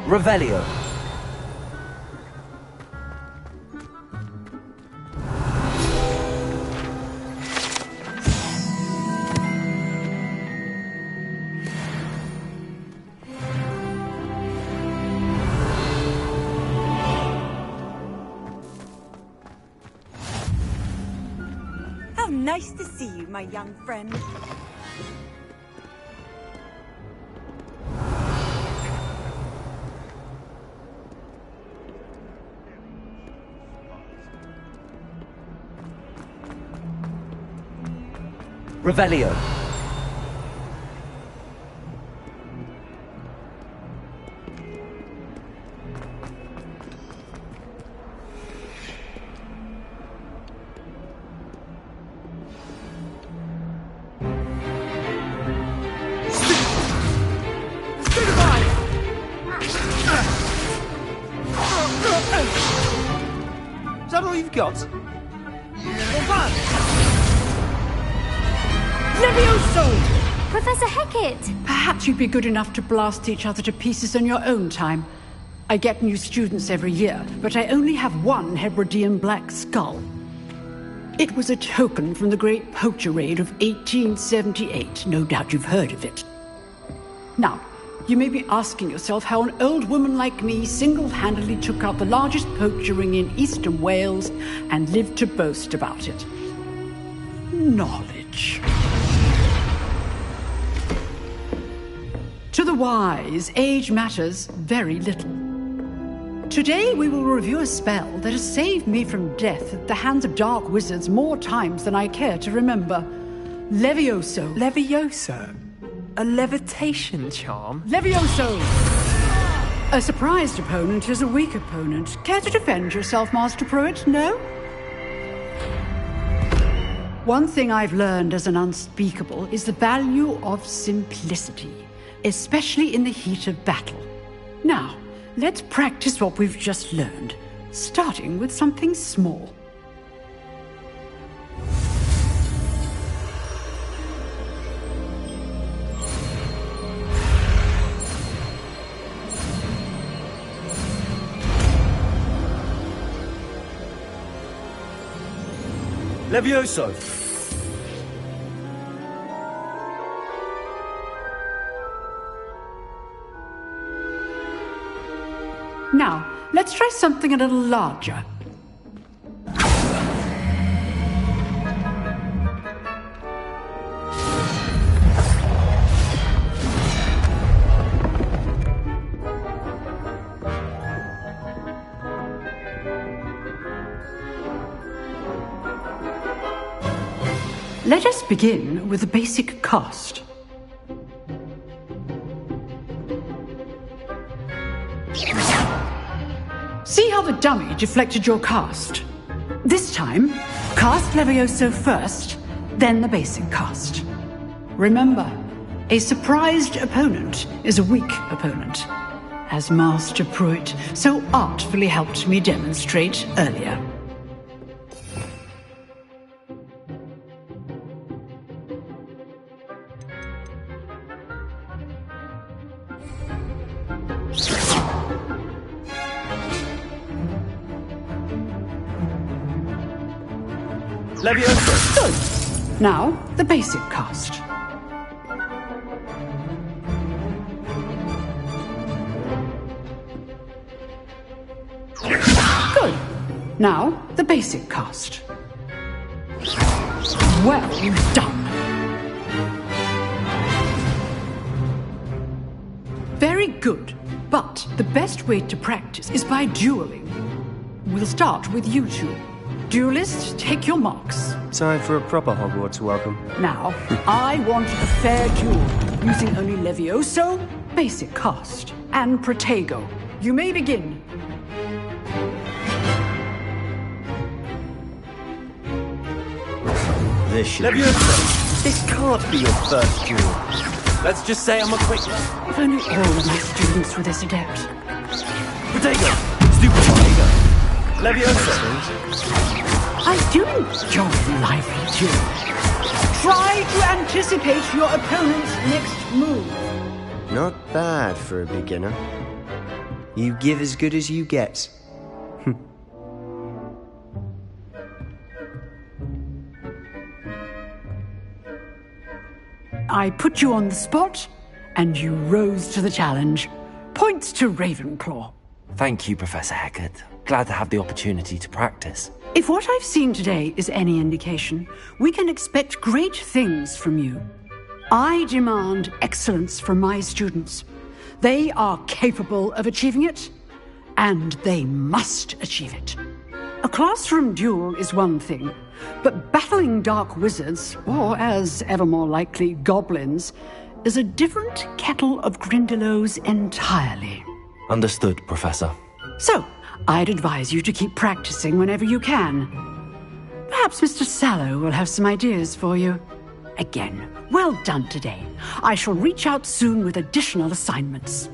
Revelio. How nice to see you, my young friend. Revelio. Is that all you've got? Levioso! Professor Hecat! Perhaps you'd be good enough to blast each other to pieces on your own time. I get new students every year, but I only have one Hebridean black skull. It was a token from the Great Poacher Raid of 1878. No doubt you've heard of it. Now, you may be asking yourself how an old woman like me single-handedly took out the largest poacher ring in eastern Wales and lived to boast about it. Knowledge. To the wise, age matters very little. Today we will review a spell that has saved me from death at the hands of dark wizards more times than I care to remember. Levioso. Levioso? A levitation charm? Levioso! A surprised opponent is a weak opponent. Care to defend yourself, Master Pruitt? No? One thing I've learned as an unspeakable is the value of simplicity, especially in the heat of battle. Now, let's practice what we've just learned, starting with something small. Levioso! Now, let's try something a little larger. Let us begin with the basic cast. See how the dummy deflected your cast? This time, cast Levioso first, then the basic cast. Remember, a surprised opponent is a weak opponent, as Master Pruitt so artfully helped me demonstrate earlier. Levioso! Good. Now, the basic cast. Good. Now, the basic cast. Well done. Very good. But the best way to practice is by dueling. We'll start with you two. Duelists, take your marks. Time for a proper Hogwarts welcome. Now, I want a fair duel, using only Levioso, basic cast, and Protego. You may begin. This should be... This can't be your first duel. Let's just say I'm a quick... If only all of my students were this adept. Protego! Stupid Protego! Leviosa! I do enjoy lively duels. Try to anticipate your opponent's next move. Not bad for a beginner. You give as good as you get. I put you on the spot, and you rose to the challenge. Points to Ravenclaw. Thank you, Professor Hecat. Glad to have the opportunity to practice. If what I've seen today is any indication, we can expect great things from you. I demand excellence from my students. They are capable of achieving it, and they must achieve it. A classroom duel is one thing, but battling dark wizards, or as ever more likely, goblins, is a different kettle of Grindylows entirely. Understood, Professor. So, I'd advise you to keep practicing whenever you can. Perhaps Mr. Sallow will have some ideas for you. Again, well done today. I shall reach out soon with additional assignments.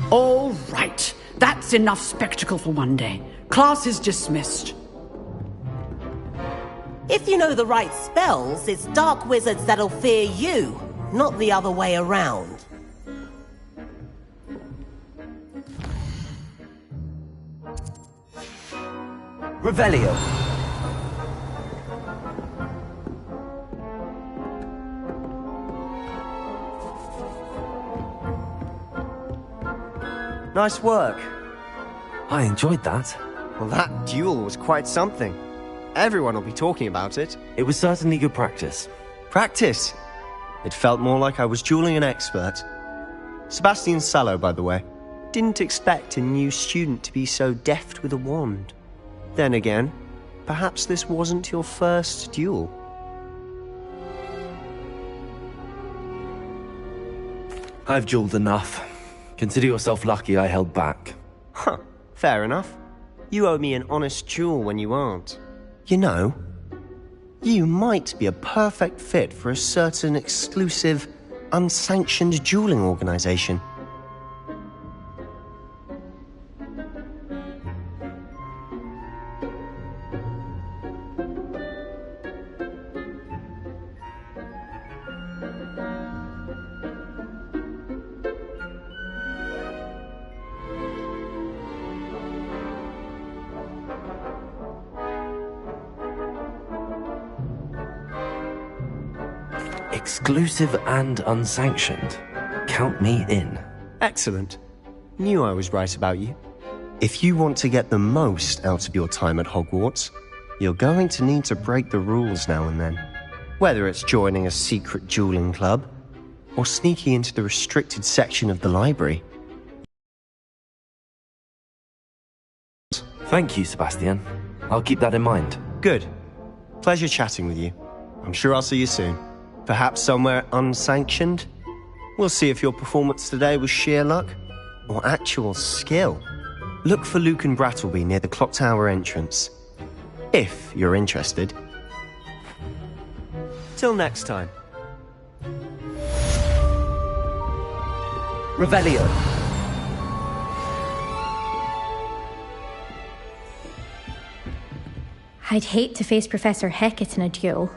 All right. That's enough spectacle for one day. Class is dismissed. If you know the right spells, it's dark wizards that'll fear you, not the other way around. Revelio. Nice work. I enjoyed that. Well, that duel was quite something. Everyone will be talking about it. It was certainly good practice. Practice? It felt more like I was dueling an expert. Sebastian Sallow, by the way. Didn't expect a new student to be so deft with a wand. Then again, perhaps this wasn't your first duel. I've dueled enough. Consider yourself lucky I held back. Huh, fair enough. You owe me an honest duel when you aren't. You know, you might be a perfect fit for a certain exclusive, unsanctioned dueling organization. Exclusive and unsanctioned. Count me in. Excellent. Knew I was right about you. If you want to get the most out of your time at Hogwarts, you're going to need to break the rules now and then. Whether it's joining a secret dueling club, or sneaking into the restricted section of the library. Thank you, Sebastian. I'll keep that in mind. Good. Pleasure chatting with you. I'm sure I'll see you soon. Perhaps somewhere unsanctioned? We'll see if your performance today was sheer luck or actual skill. Look for Luke and Brattleby near the clock tower entrance. If you're interested. Till next time. Revelio. I'd hate to face Professor Hecat in a duel.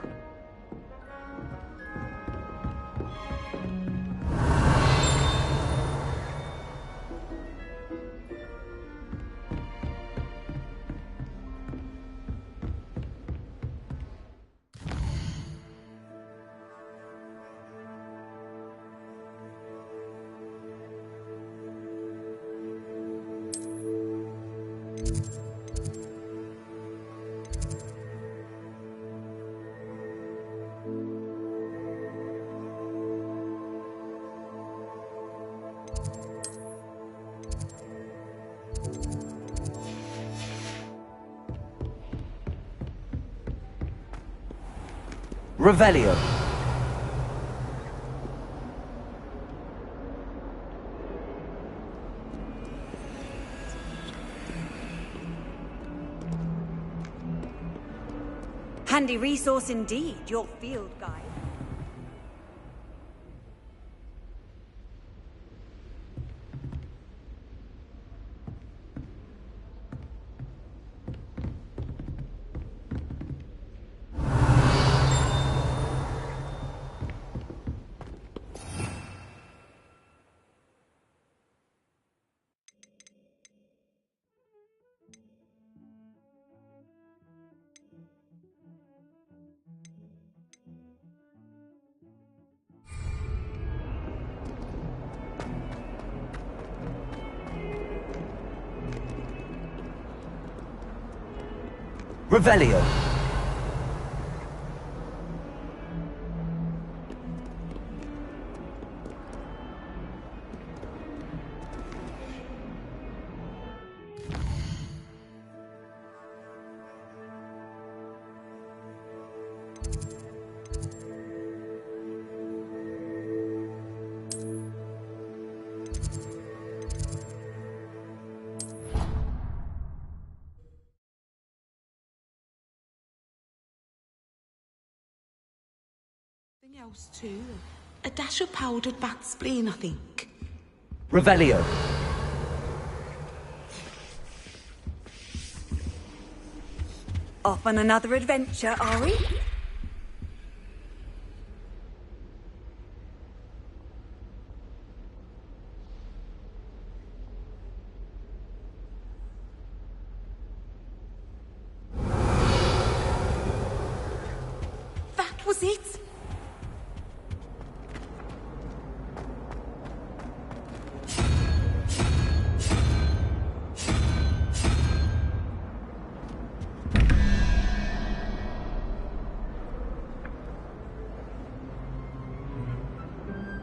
Revelio. Handy resource indeed, your field guide. Revelio. Something else too. A dash of powdered bat spleen, I think. Revelio. Off on another adventure, are we? That was it.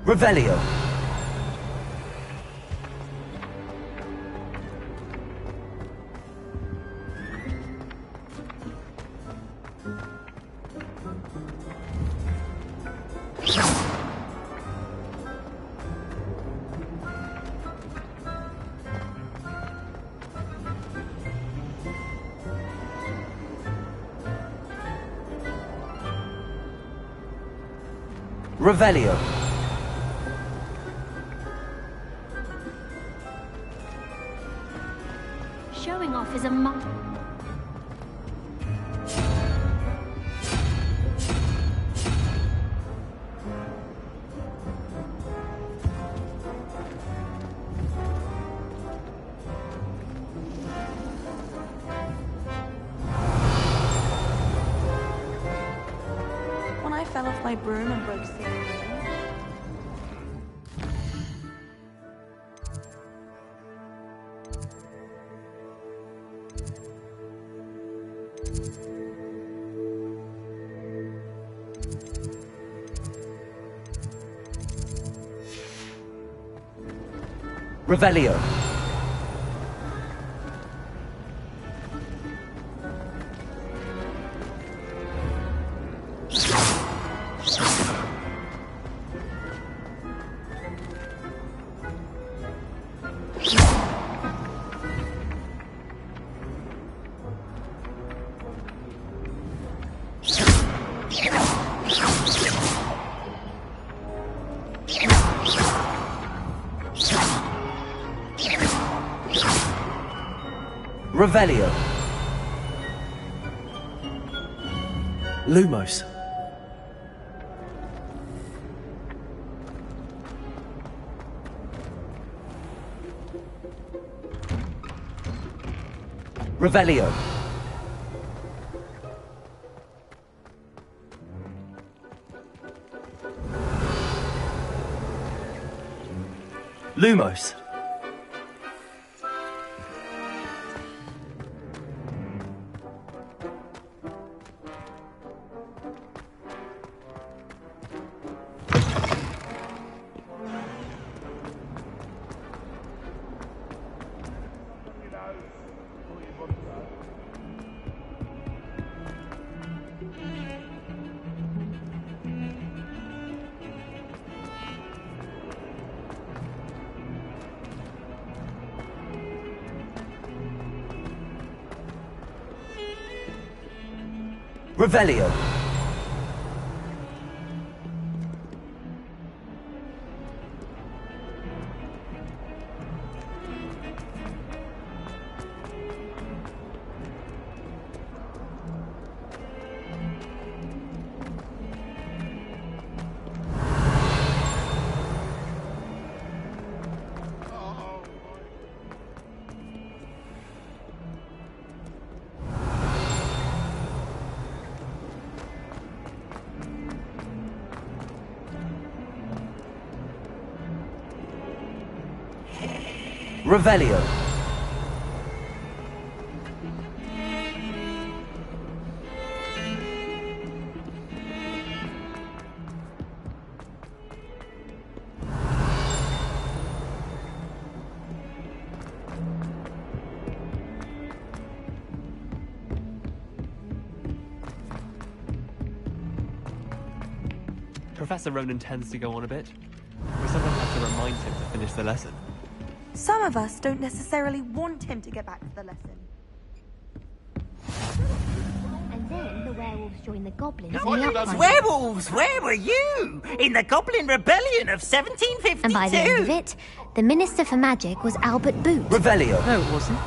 Revelio. Revelio. Showing off is a must. When I fell off my broom and broke Sarah's leg. Revelio. Revelio. Lumos. Revelio. Lumos. Revelio. Revelio. Professor Ronan tends to go on a bit. We sometimes have to remind him to finish the lesson. Some of us don't necessarily want him to get back to the lesson. And then the werewolves join the goblins What? in the uprising. Werewolves? Where were you? In the Goblin Rebellion of 1752? And by the end of it, the Minister for Magic was Albert Boot. Revelio. No, it wasn't.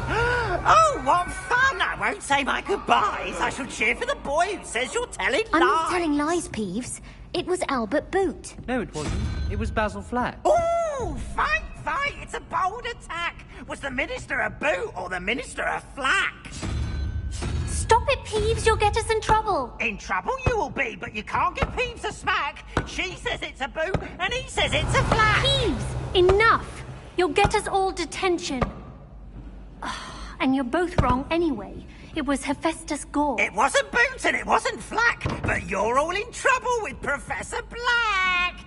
Oh, what fun! I won't say my goodbyes. I shall cheer for the boy who says you're telling lies. I'm not telling lies, Peeves. It was Albert Boot. No, it wasn't. It was Basil Flack. Ooh, fight! It's a bold attack. Was the Minister a boot or the Minister a flack? Stop it, Peeves. You'll get us in trouble. In trouble you will be, but you can't give Peeves a smack. She says it's a boot and he says it's a flack. Peeves, enough. You'll get us all detention. And you're both wrong anyway. It was Hephaestus Gore. It wasn't Boots and it wasn't Flack, but you're all in trouble with Professor Black.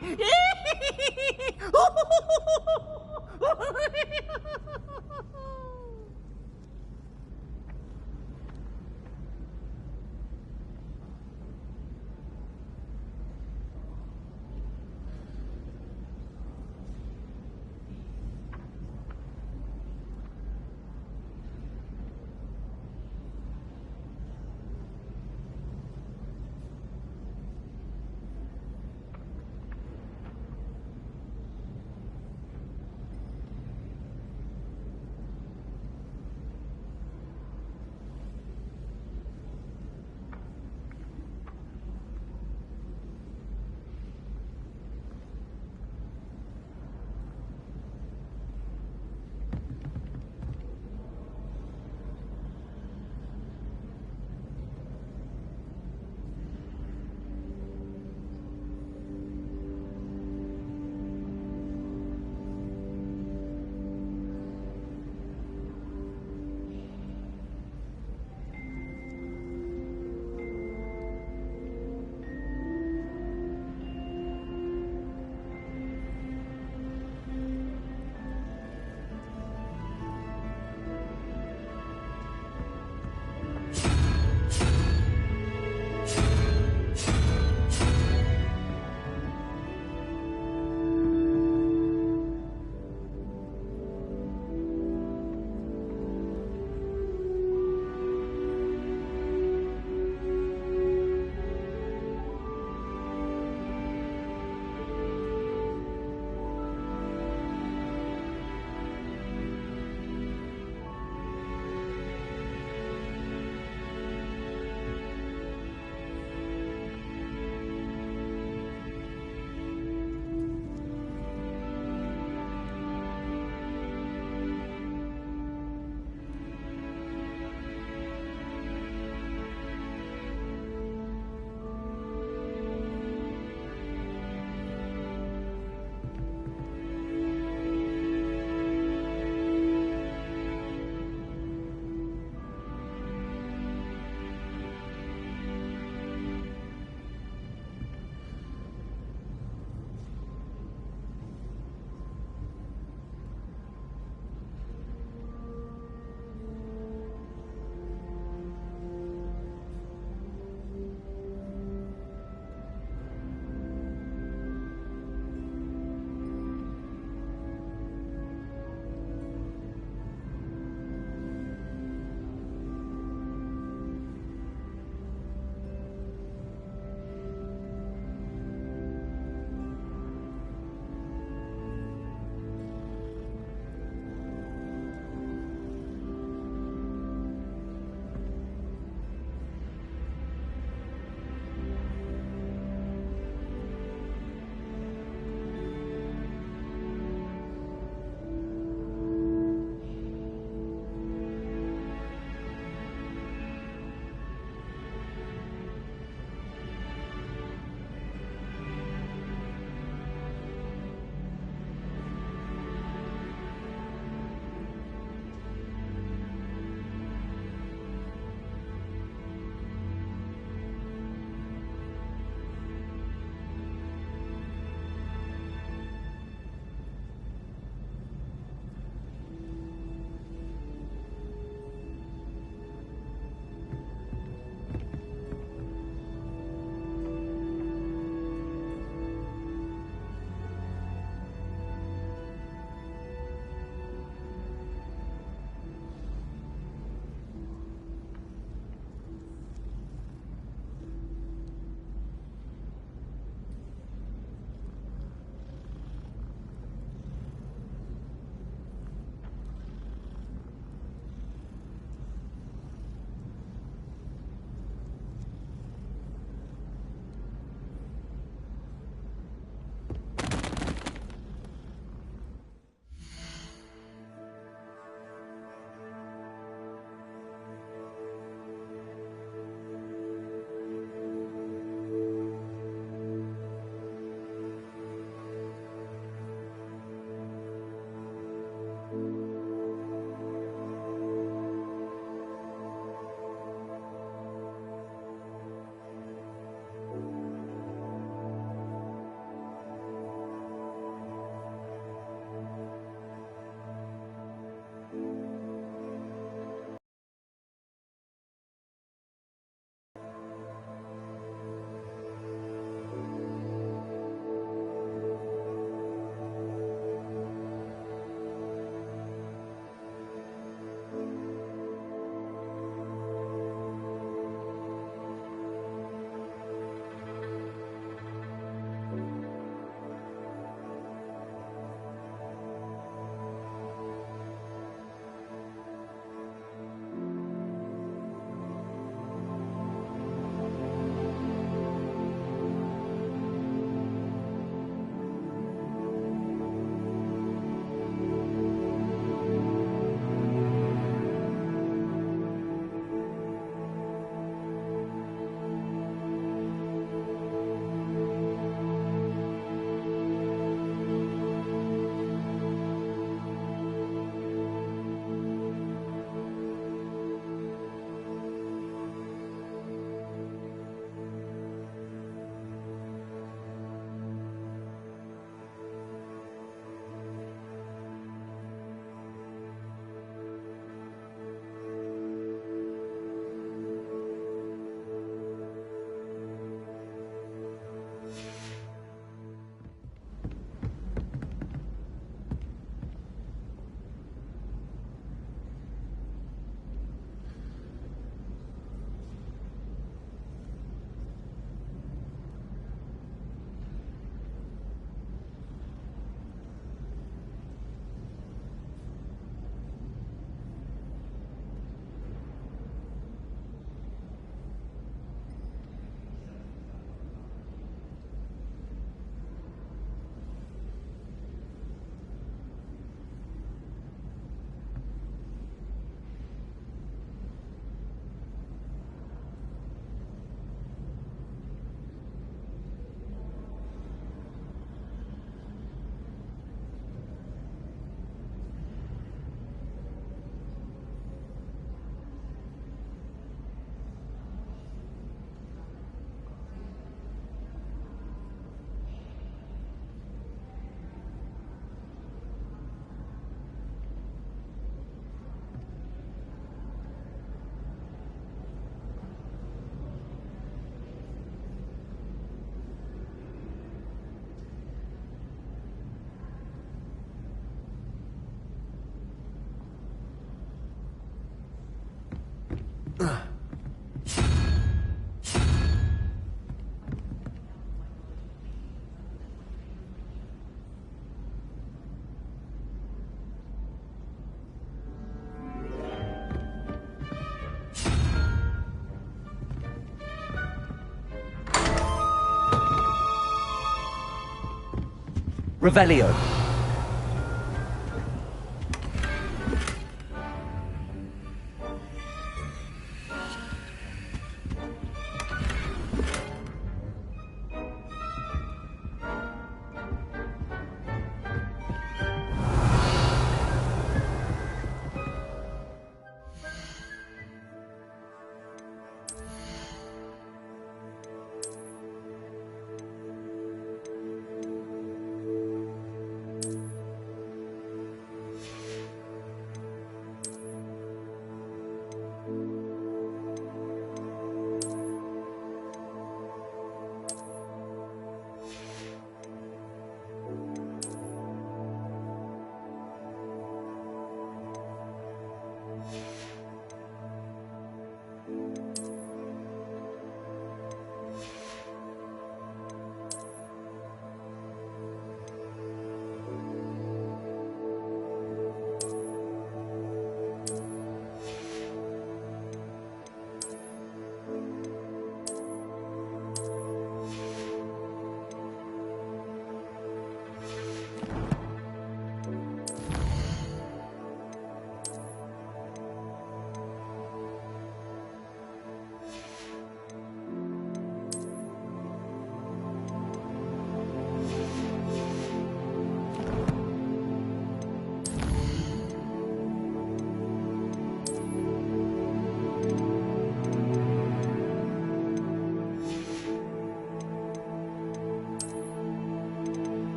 Revelio.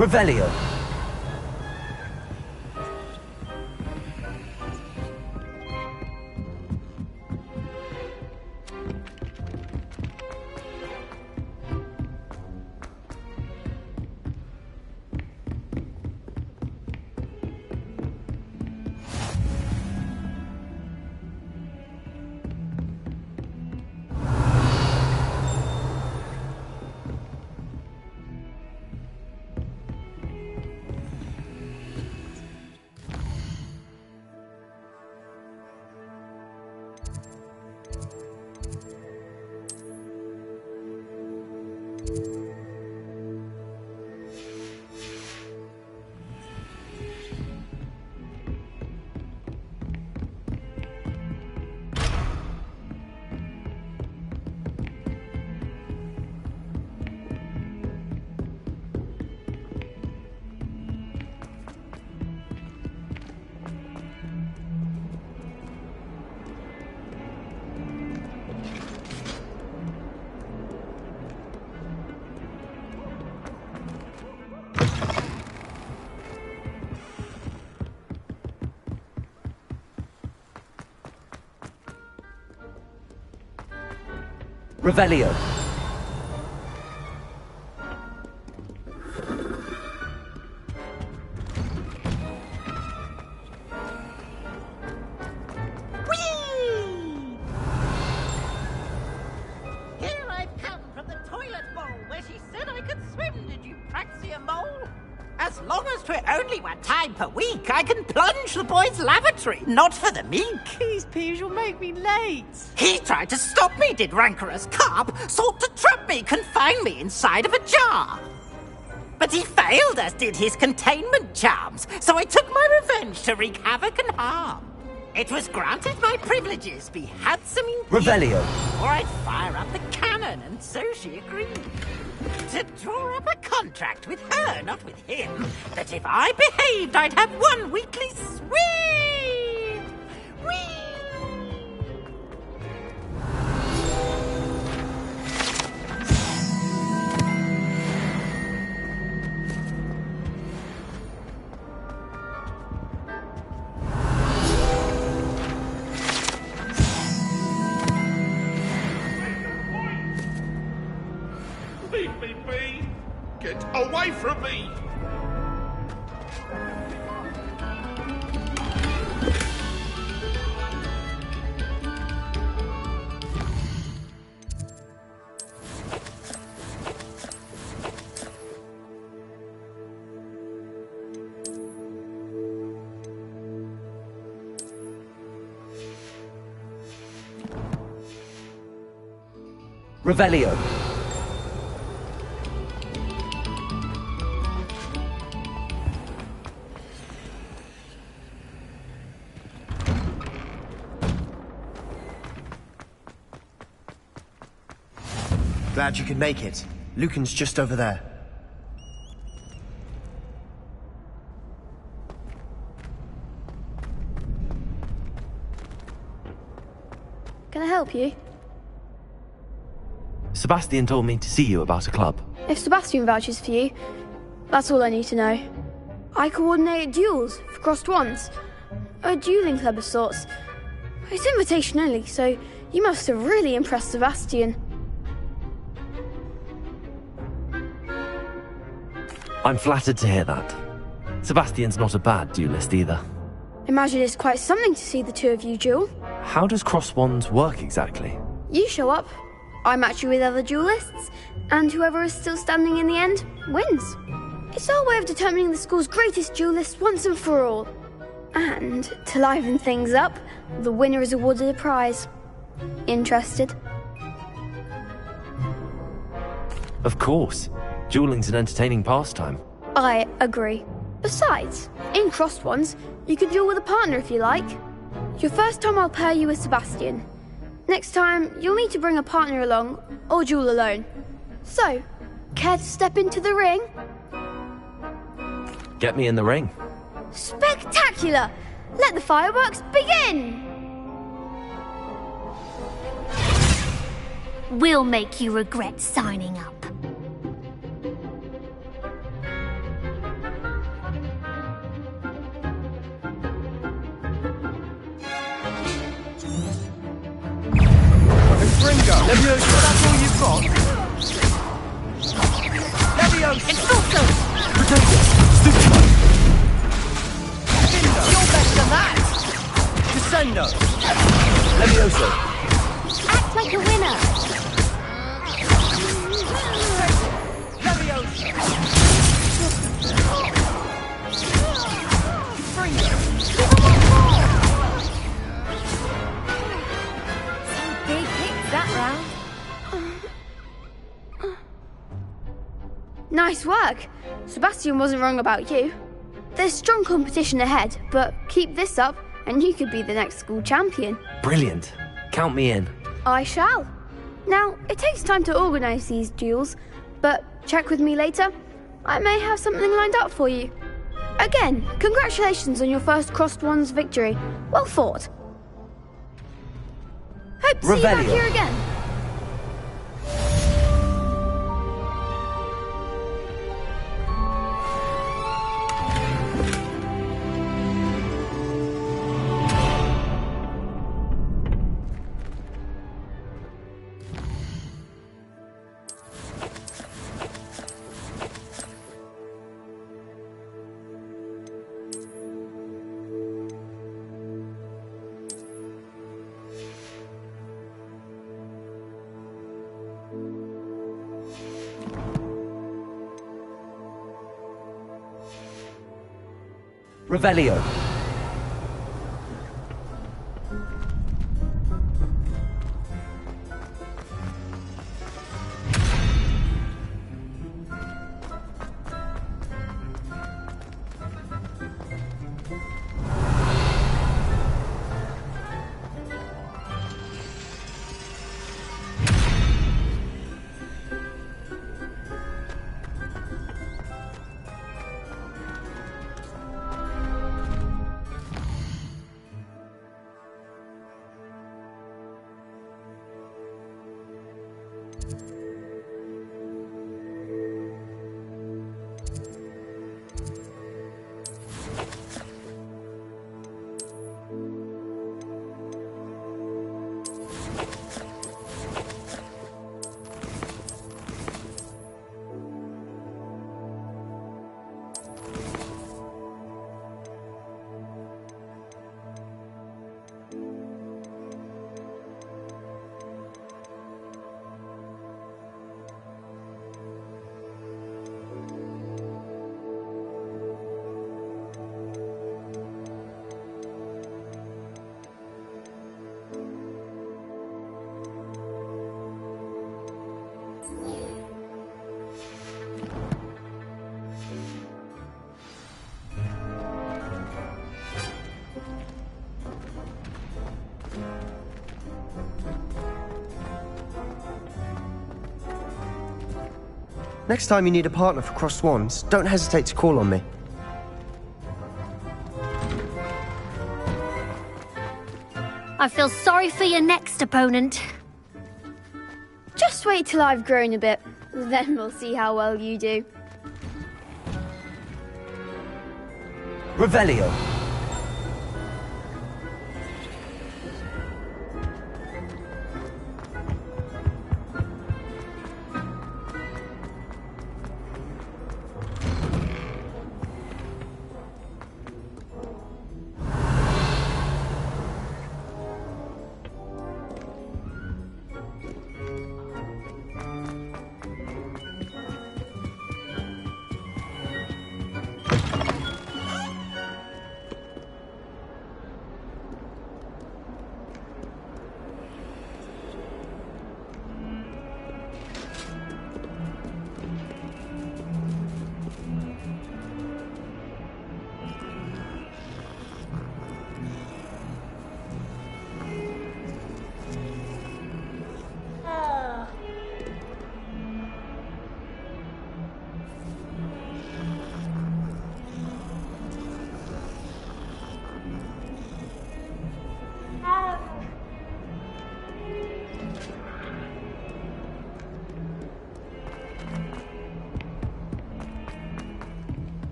Revelio. Revelio. Here I've come from the toilet bowl where she said I could swim, did you praxia mole? As long as 'twere only one time per week, I can plunge the boy's lavatory, not for the meek. These peas will make me late. He tried to stop me, did rancorous carp, sought to trap me, confine me inside of a jar. But he failed, as did his containment charms, so I took my revenge to wreak havoc and harm. It was granted my privileges be handsome indeed, Revelio. or I'd fire up the cannon, and so she agreed. To draw up a contract with her, not with him, that if I behaved, I'd have one weekly swim. Whee! Away from me! Revelio. Glad you could make it. Lucan's just over there. Can I help you? Sebastian told me to see you about a club. If Sebastian vouches for you, that's all I need to know. I coordinate duels for crossed wands. A dueling club of sorts. It's invitation only, so you must have really impressed Sebastian. I'm flattered to hear that. Sebastian's not a bad duelist either. Imagine it's quite something to see the two of you duel. How does cross wands work exactly? You show up, I match you with other duelists, and whoever is still standing in the end wins. It's our way of determining the school's greatest duelist once and for all. And to liven things up, the winner is awarded a prize. Interested? Of course. Dueling's an entertaining pastime. I agree. Besides, in crossed ones, you can duel with a partner if you like. Your first time I'll pair you with Sebastian. Next time, you'll need to bring a partner along, or duel alone. So, care to step into the ring? Get me in the ring. Spectacular! Let the fireworks begin! We'll make you regret signing up. Levioso, that's all you've got? Levioso! Expulso! Potato! Stindo! You're better than that! Descendo! Levioso! Act like a winner! Levioso! Springo! Big hits that round. Nice work. Sebastian wasn't wrong about you. There's strong competition ahead, but keep this up and you could be the next school champion. Brilliant. Count me in. I shall. Now, it takes time to organise these duels, but check with me later. I may have something lined up for you. Again, congratulations on your first crossed wands victory. Well fought. Hope to see you back here again. Revelio. Next time you need a partner for Crossed Wands, don't hesitate to call on me. I feel sorry for your next opponent. Just wait till I've grown a bit. Then we'll see how well you do. Revelio.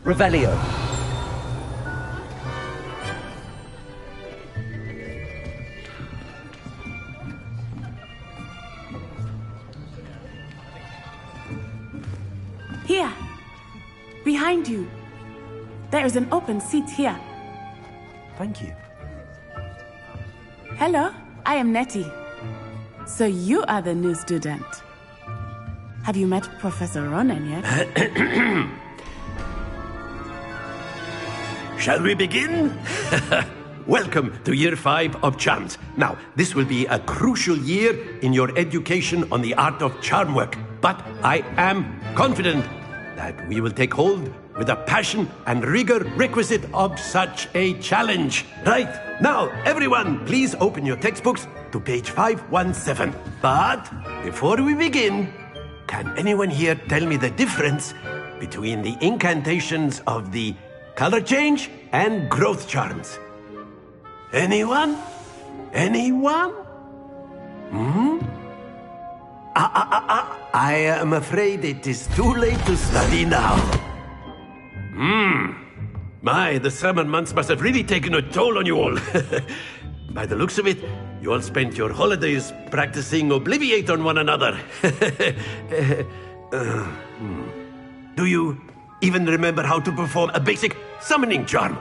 Revelio. Here. Behind you. There is an open seat here. Thank you. Hello, I am Nettie. So you are the new student. Have you met Professor Ronan yet? Shall we begin? Welcome to Year 5 of Charms. Now, this will be a crucial year in your education on the art of charm work. But I am confident that we will take hold with the passion and rigor requisite of such a challenge. Right, now, everyone, please open your textbooks to page 517. But before we begin, can anyone here tell me the difference between the incantations of the color change and growth charms? Anyone? Anyone? I am afraid it is too late to study now. My, the summer months must have really taken a toll on you all. By the looks of it, you all spent your holidays practicing Obliviate on one another. Do you even remember how to perform a basic summoning charm?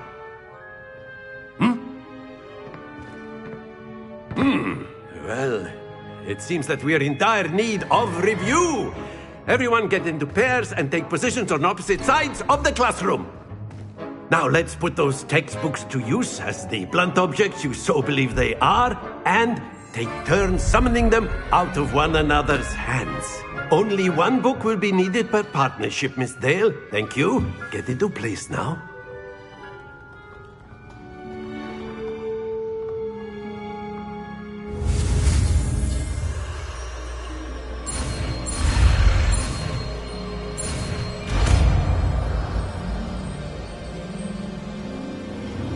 Well, it seems that we are in dire need of review. Everyone get into pairs and take positions on opposite sides of the classroom. Now let's put those textbooks to use as the blunt objects you so believe they are, and take turns summoning them out of one another's hands. Only one book will be needed per partnership, Miss Dale. Thank you. Get into place now.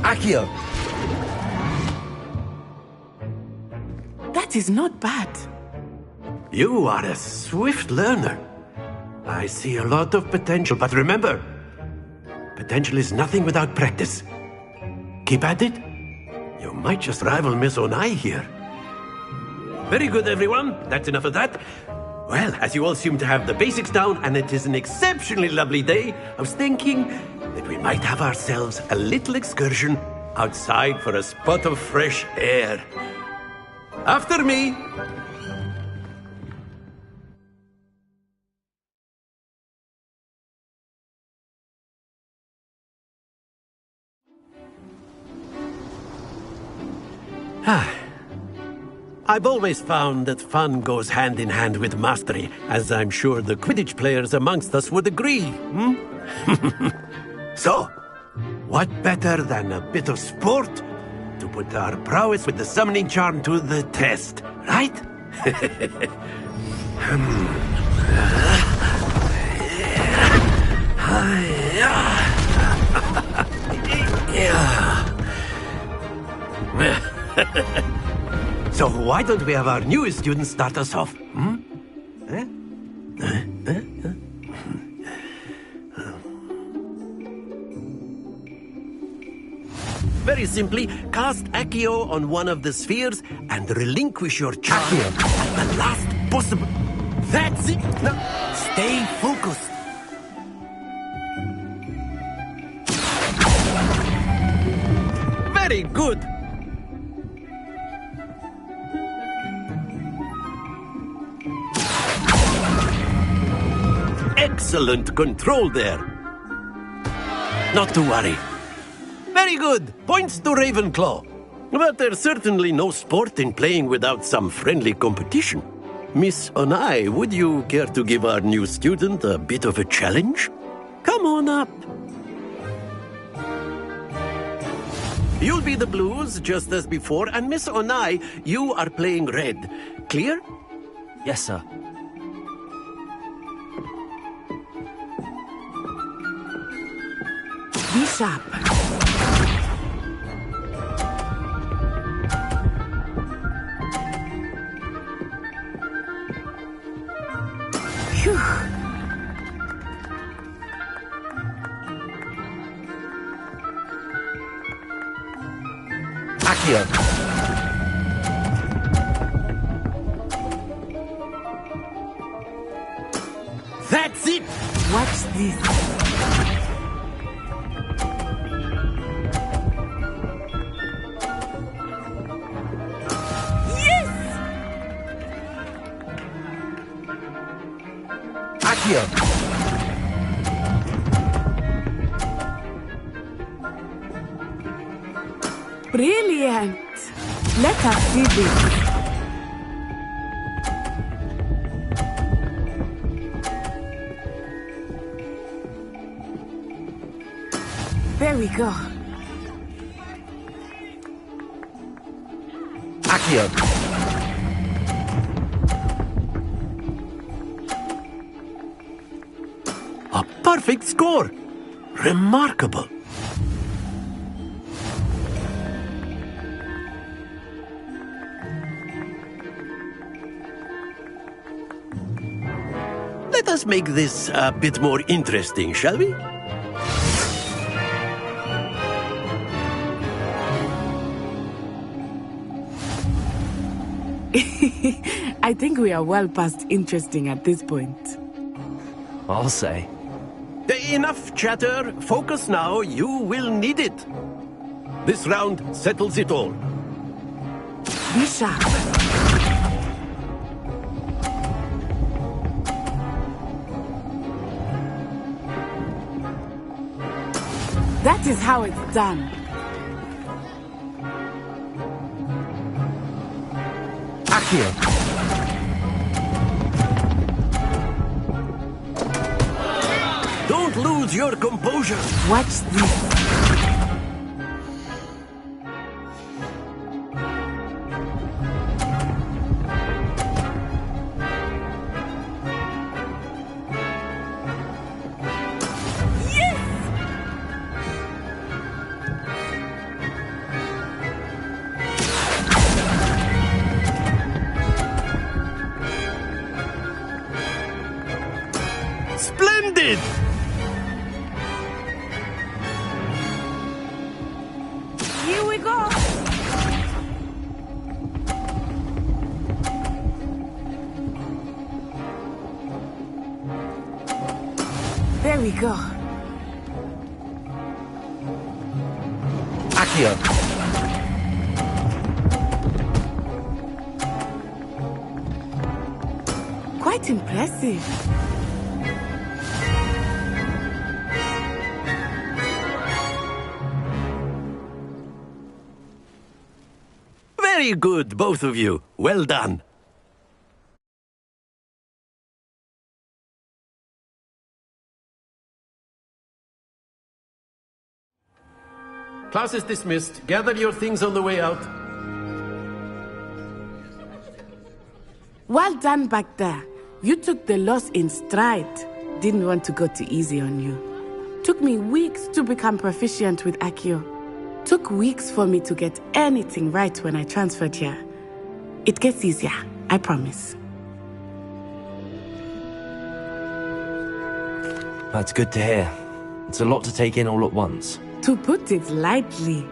Accio. That is not bad. You are a swift learner. I see a lot of potential, but remember, potential is nothing without practice. Keep at it. You might just rival Miss Onai here. Very good, everyone. That's enough of that. Well, as you all seem to have the basics down, and it is an exceptionally lovely day, I was thinking that we might have ourselves a little excursion outside for a spot of fresh air. After me. I've always found that fun goes hand in hand with mastery, as I'm sure the Quidditch players amongst us would agree, So, what better than a bit of sport to put our prowess with the summoning charm to the test, right? So why don't we have our newest student start us off? Very simply, cast Accio on one of the spheres and relinquish your charm at the last possible... That's it! Now, stay focused. Very good! Excellent control there. Not to worry. Very good. Points to Ravenclaw. But there's certainly no sport in playing without some friendly competition. Miss Onai, would you care to give our new student a bit of a challenge? Come on up. You'll be the blues, just as before, and Miss Onai, you are playing red. Clear? Yes, sir. Be sharp. Phew. Accio. That's it! Watch this. Accio. Brilliant. Let us see this. There we go. Accio. A perfect score! Remarkable! Let us make this a bit more interesting, shall we? I think we are well past interesting at this point. I'll say. Enough chatter. Focus now. You will need it. This round settles it all. Be sharp. That is how it's done. Accio. Don't lose your composure. Watch this. Splendid! Here we go. There we go. Accio. Quite impressive. Very Very good, both of you. Well done. Class is dismissed. Gather your things on the way out. Well done back there. You took the loss in stride. Didn't want to go too easy on you. Took me weeks to become proficient with Accio. Took weeks for me to get anything right when I transferred here. It gets easier, I promise. That's good to hear. It's a lot to take in all at once. To put it lightly,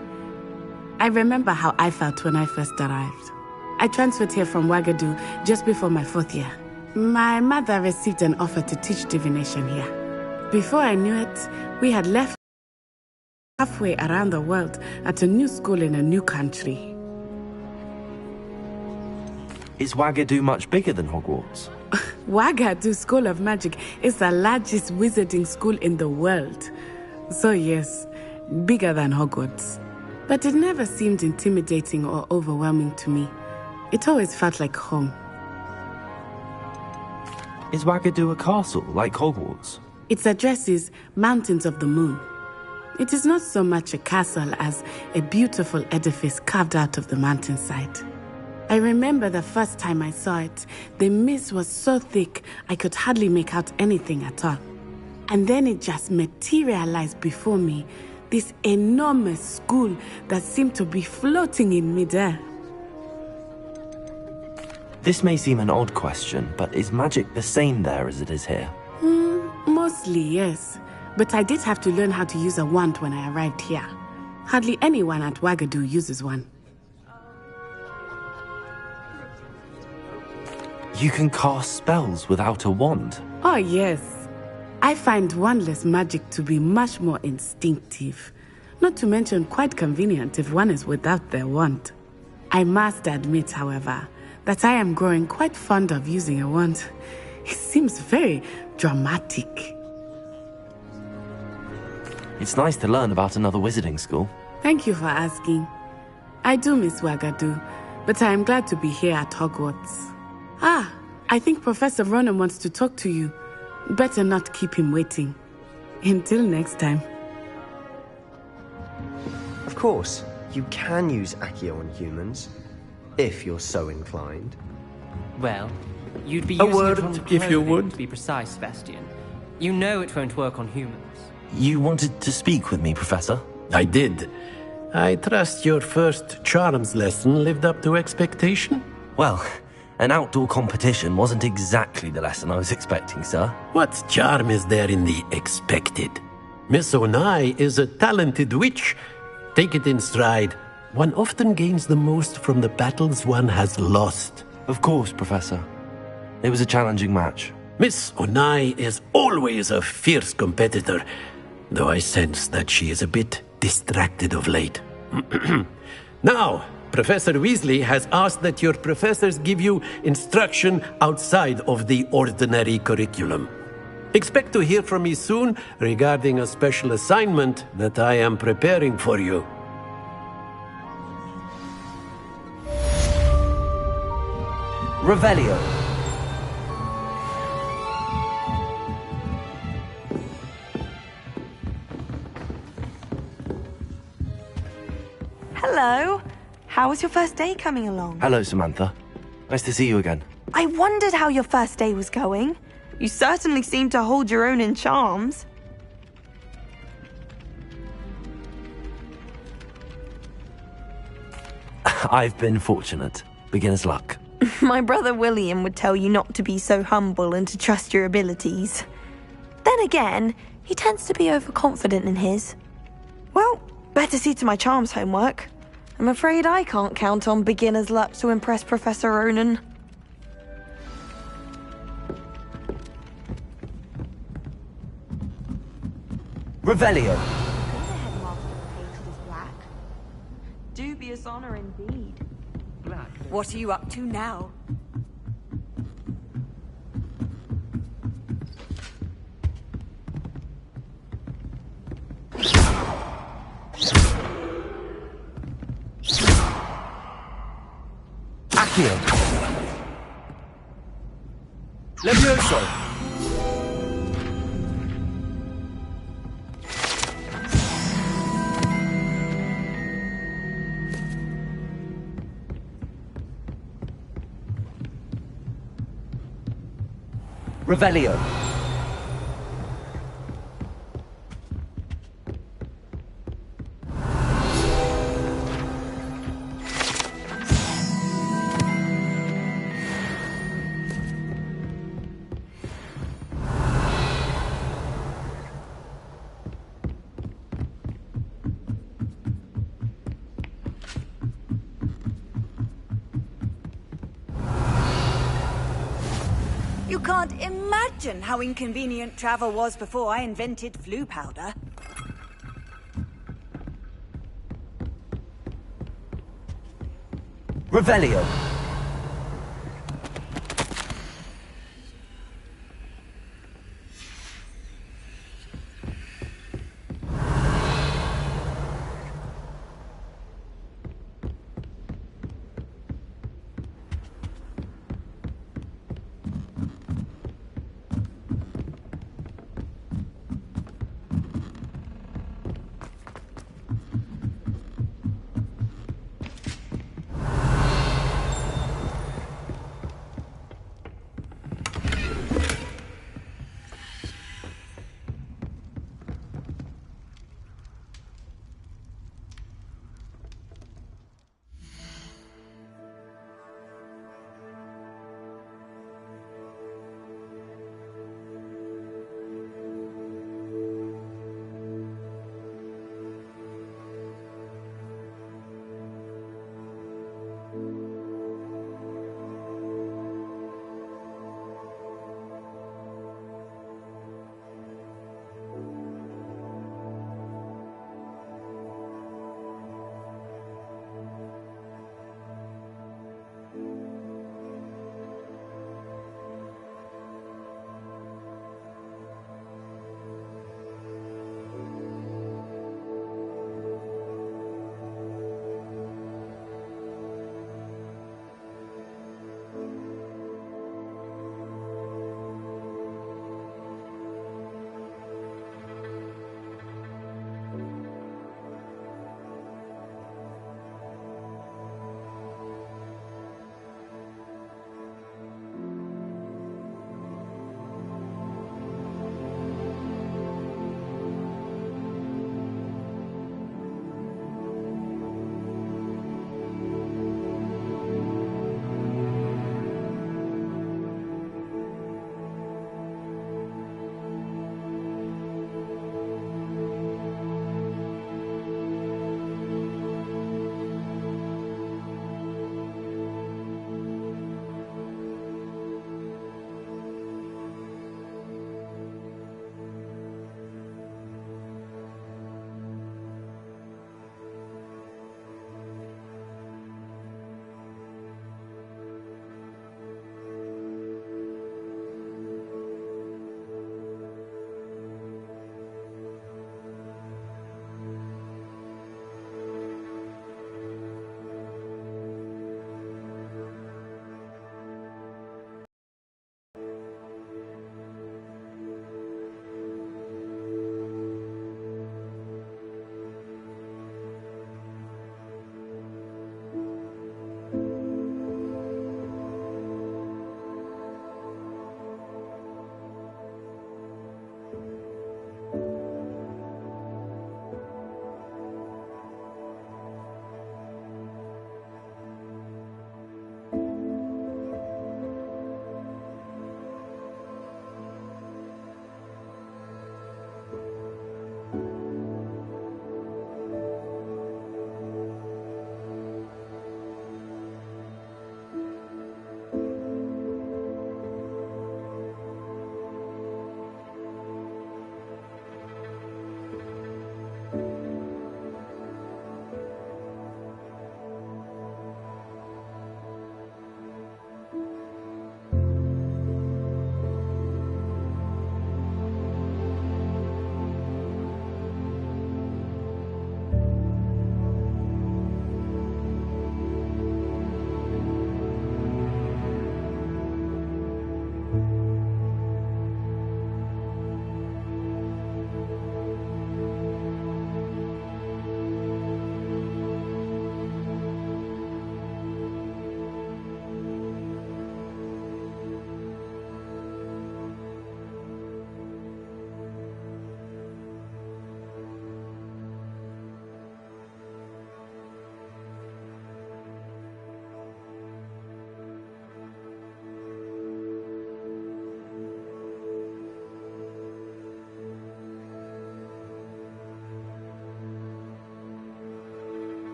I remember how I felt when I first arrived. I transferred here from Wagadu just before my 4th year. My mother received an offer to teach divination here. Before I knew it, we had left halfway around the world at a new school in a new country. Is Wagadu much bigger than Hogwarts? Wagadu School of Magic is the largest wizarding school in the world. So yes, bigger than Hogwarts. But it never seemed intimidating or overwhelming to me. It always felt like home. Is Wagadu a castle, like Hogwarts? Its address is Mountains of the Moon. It is not so much a castle as a beautiful edifice carved out of the mountainside. I remember the first time I saw it, the mist was so thick I could hardly make out anything at all. And then it just materialized before me, this enormous school that seemed to be floating in midair. This may seem an odd question, but is magic the same there as it is here? Mostly, yes. But I did have to learn how to use a wand when I arrived here. Hardly anyone at Wagadu uses one. You can cast spells without a wand? Oh, yes. I find wandless magic to be much more instinctive. Not to mention quite convenient if one is without their wand. I must admit, however, that I am growing quite fond of using a wand. It seems very dramatic. It's nice to learn about another wizarding school. Thank you for asking. I do miss Wagadu, but I am glad to be here at Hogwarts. I think Professor Ronan wants to talk to you. Better not keep him waiting. Until next time. Of course, you can use Accio on humans, if you're so inclined. Well, you'd be A using word, it on if you clothing, would. to be precise, Sebastian. You know it won't work on humans. You wanted to speak with me, Professor? I did. I trust your first charms lesson lived up to expectation? Well, an outdoor competition wasn't exactly the lesson I was expecting, sir. What charm is there in the expected? Miss Onai is a talented witch. Take it in stride. One often gains the most from the battles one has lost. Of course, Professor. It was a challenging match. Miss Onai is always a fierce competitor, though I sense that she is a bit distracted of late. Now, Professor Weasley has asked that your professors give you instruction outside of the ordinary curriculum. Expect to hear from me soon regarding a special assignment that I am preparing for you. Revelio. Hello. How was your first day coming along? Hello, Samantha. Nice to see you again. I wondered how your first day was going. You certainly seem to hold your own in charms. I've been fortunate. Beginner's luck. My brother William would tell you not to be so humble and to trust your abilities. Then again, he tends to be overconfident in his. Well, better see to my charms homework. I'm afraid I can't count on beginner's luck to impress Professor Ronan. Revelio. Dubious honor indeed. What are you up to now? Accio. Levioso. Revelio. You can't imagine how inconvenient travel was before I invented flu powder. Revelio.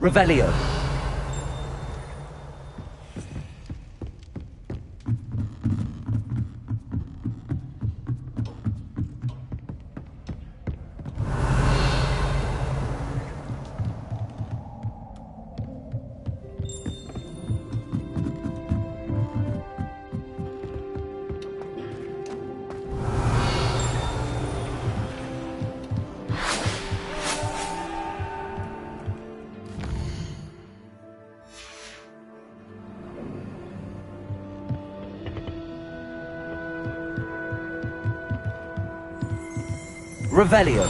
Revelio. Revelio.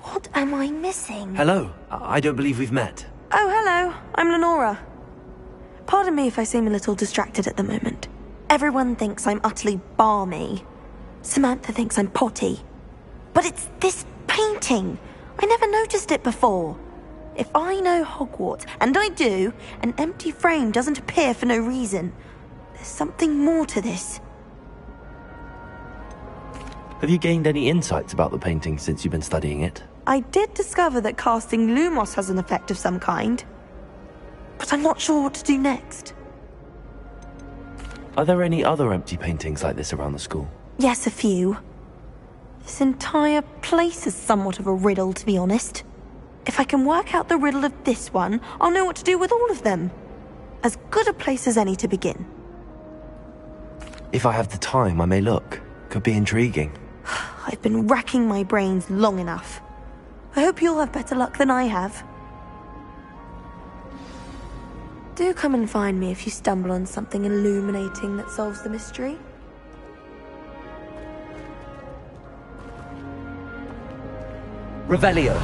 What am I missing? Hello. I don't believe we've met. Oh, hello. I'm Lenora. Pardon me if I seem a little distracted at the moment. Everyone thinks I'm utterly balmy. Samantha thinks I'm potty. But it's this painting. I never noticed it before. If I know Hogwarts, and I do, an empty frame doesn't appear for no reason. There's something more to this. Have you gained any insights about the painting since you've been studying it? I did discover that casting Lumos has an effect of some kind. But I'm not sure what to do next. Are there any other empty paintings like this around the school? Yes, a few. This entire place is somewhat of a riddle, to be honest. If I can work out the riddle of this one, I'll know what to do with all of them. As good a place as any to begin. If I have the time, I may look. Could be intriguing. I've been racking my brains long enough. I hope you'll have better luck than I have. Do come and find me if you stumble on something illuminating that solves the mystery. Revelio.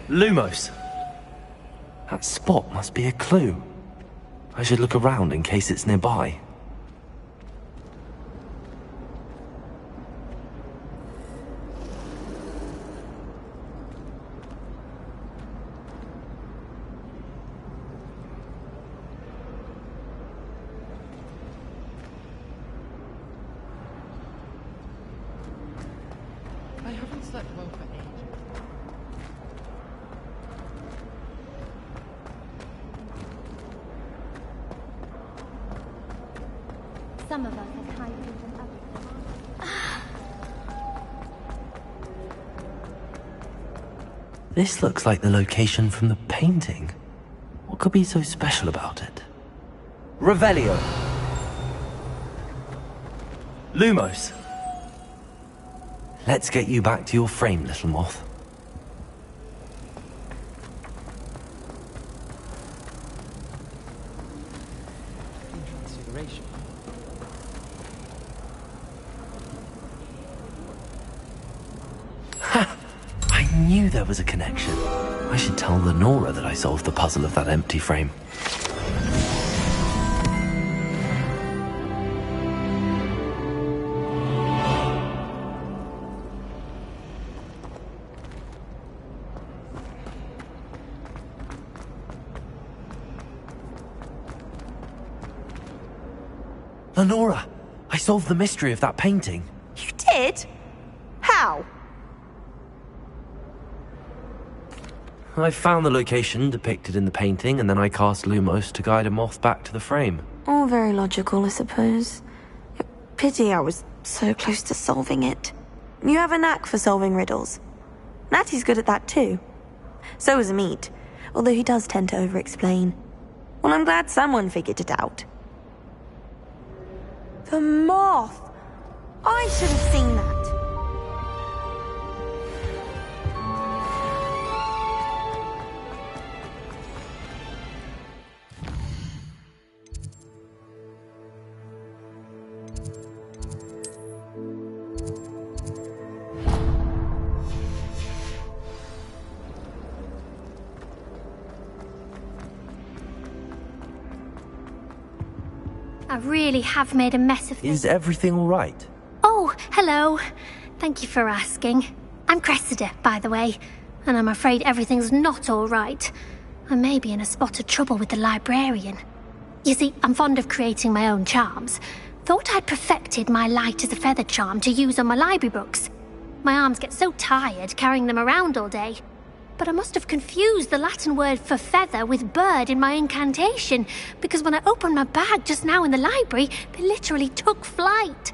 Lumos. That spot must be a clue. I should look around in case it's nearby. I haven't slept well for ages. Some of us are kinder than others. This looks like the location from the painting. What could be so special about it? Revelio. Lumos. Let's get you back to your frame, little moth. Consideration. Ha! I knew there was a connection. I should tell Lenora that I solved the puzzle of that empty frame. Lenora, I solved the mystery of that painting. You did? How? I found the location depicted in the painting, and then I cast Lumos to guide a moth back to the frame. All very logical, I suppose. Pity I was so close to solving it. You have a knack for solving riddles. Natty's good at that too. So is Amit, although he does tend to over-explain. Well, I'm glad someone figured it out. The moth! I should have seen that. I really have made a mess of things. Is everything all right? Oh, hello. Thank you for asking. I'm Cressida, by the way, and I'm afraid everything's not all right. I may be in a spot of trouble with the librarian. You see, I'm fond of creating my own charms. Thought I'd perfected my light as a feather charm to use on my library books. My arms get so tired carrying them around all day. But I must have confused the Latin word for feather with bird in my incantation, because when I opened my bag just now in the library, they literally took flight.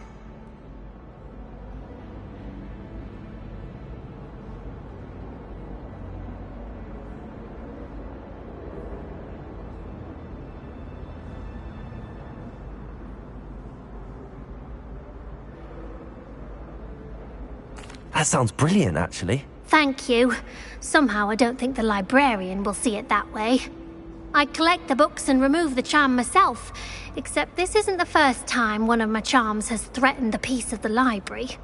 That sounds brilliant, actually. Thank you. Somehow I don't think the librarian will see it that way. I collect the books and remove the charm myself, except this isn't the first time one of my charms has threatened the peace of the library.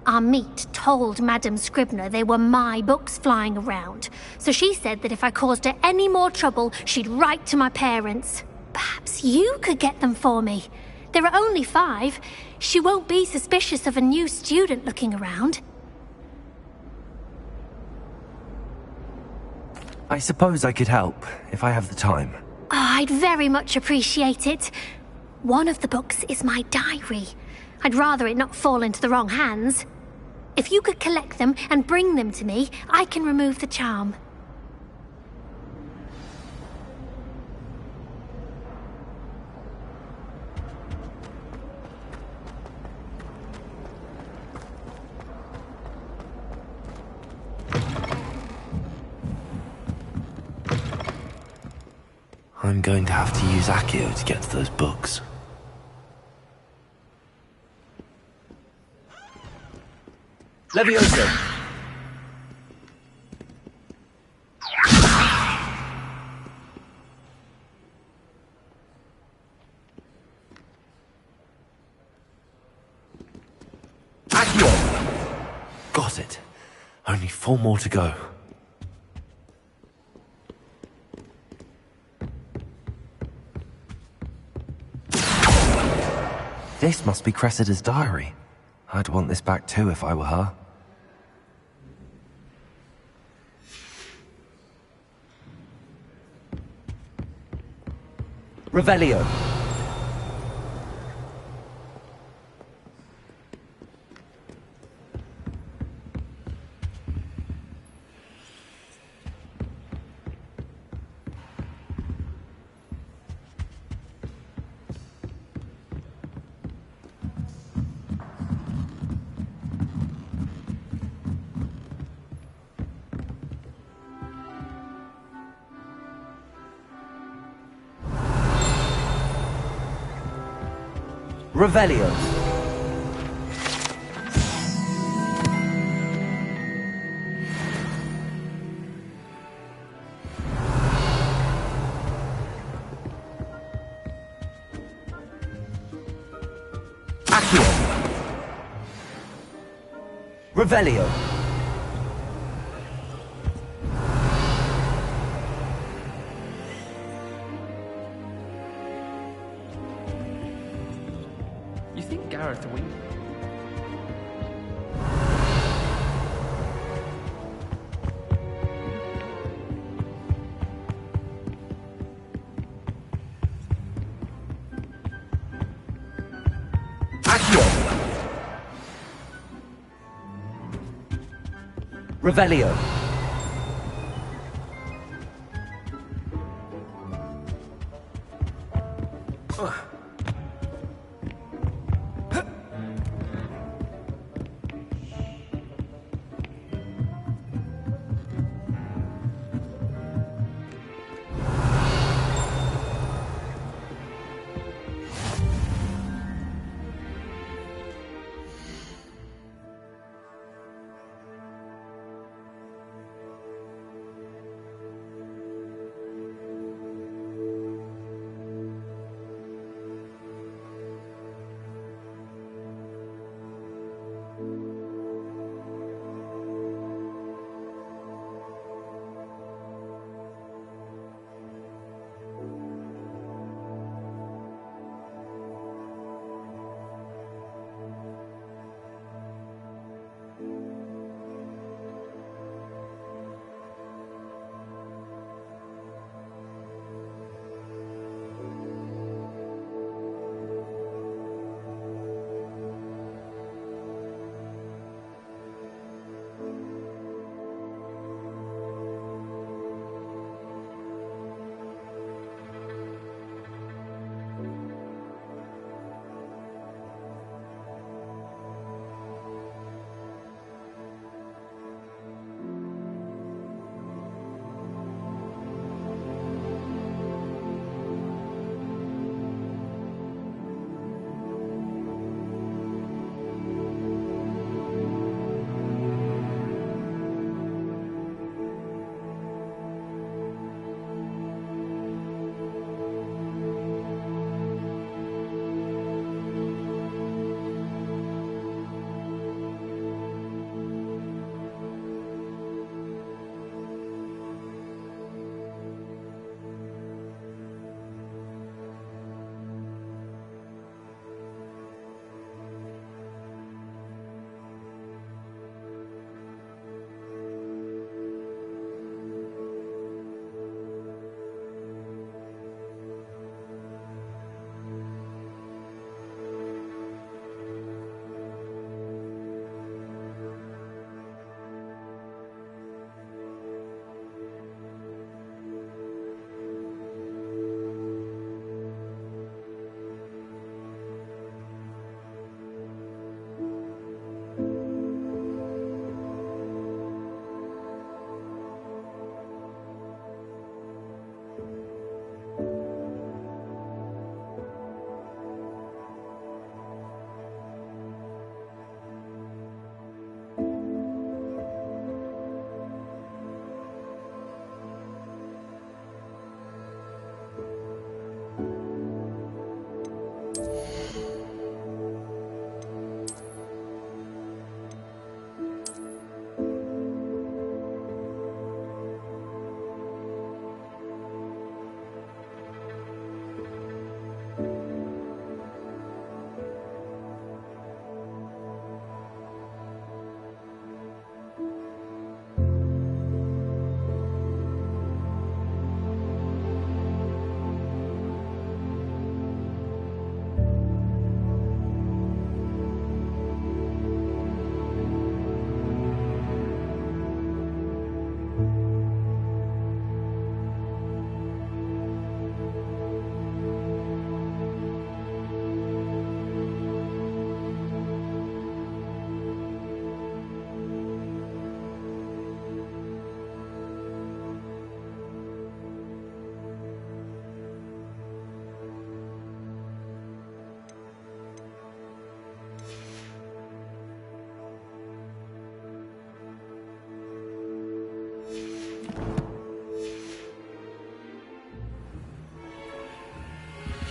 Our meet told Madame Scribner they were my books flying around, so she said that if I caused her any more trouble, she'd write to my parents. Perhaps you could get them for me. There are only 5. She won't be suspicious of a new student looking around. I suppose I could help, if I have the time. Oh, I'd very much appreciate it. One of the books is my diary. I'd rather it not fall into the wrong hands. If you could collect them and bring them to me, I can remove the charm. I'm going to have to use Accio to get to those books. Levioso! Accio! Got it. Only 4 more to go. This must be Cressida's diary. I'd want this back too if I were her. Revelio. Revelio. Accio. Revelio. You think Gareth will win? Accio. Revelio.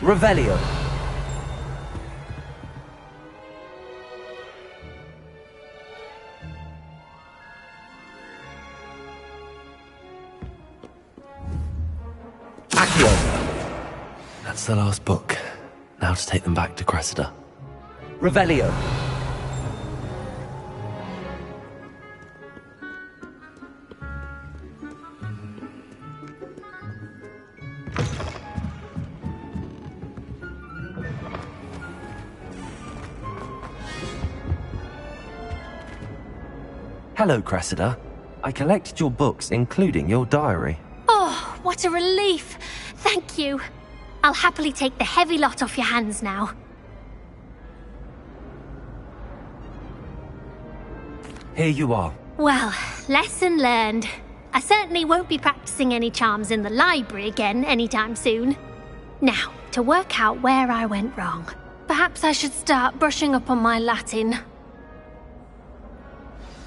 Revelio. That's the last book. Now to take them back to Cressida. Revelio. Hello, Cressida. I collected your books, including your diary. Oh, what a relief. Thank you. I'll happily take the heavy lot off your hands now. Here you are. Well, lesson learned. I certainly won't be practicing any charms in the library again anytime soon. Now, to work out where I went wrong. Perhaps I should start brushing up on my Latin.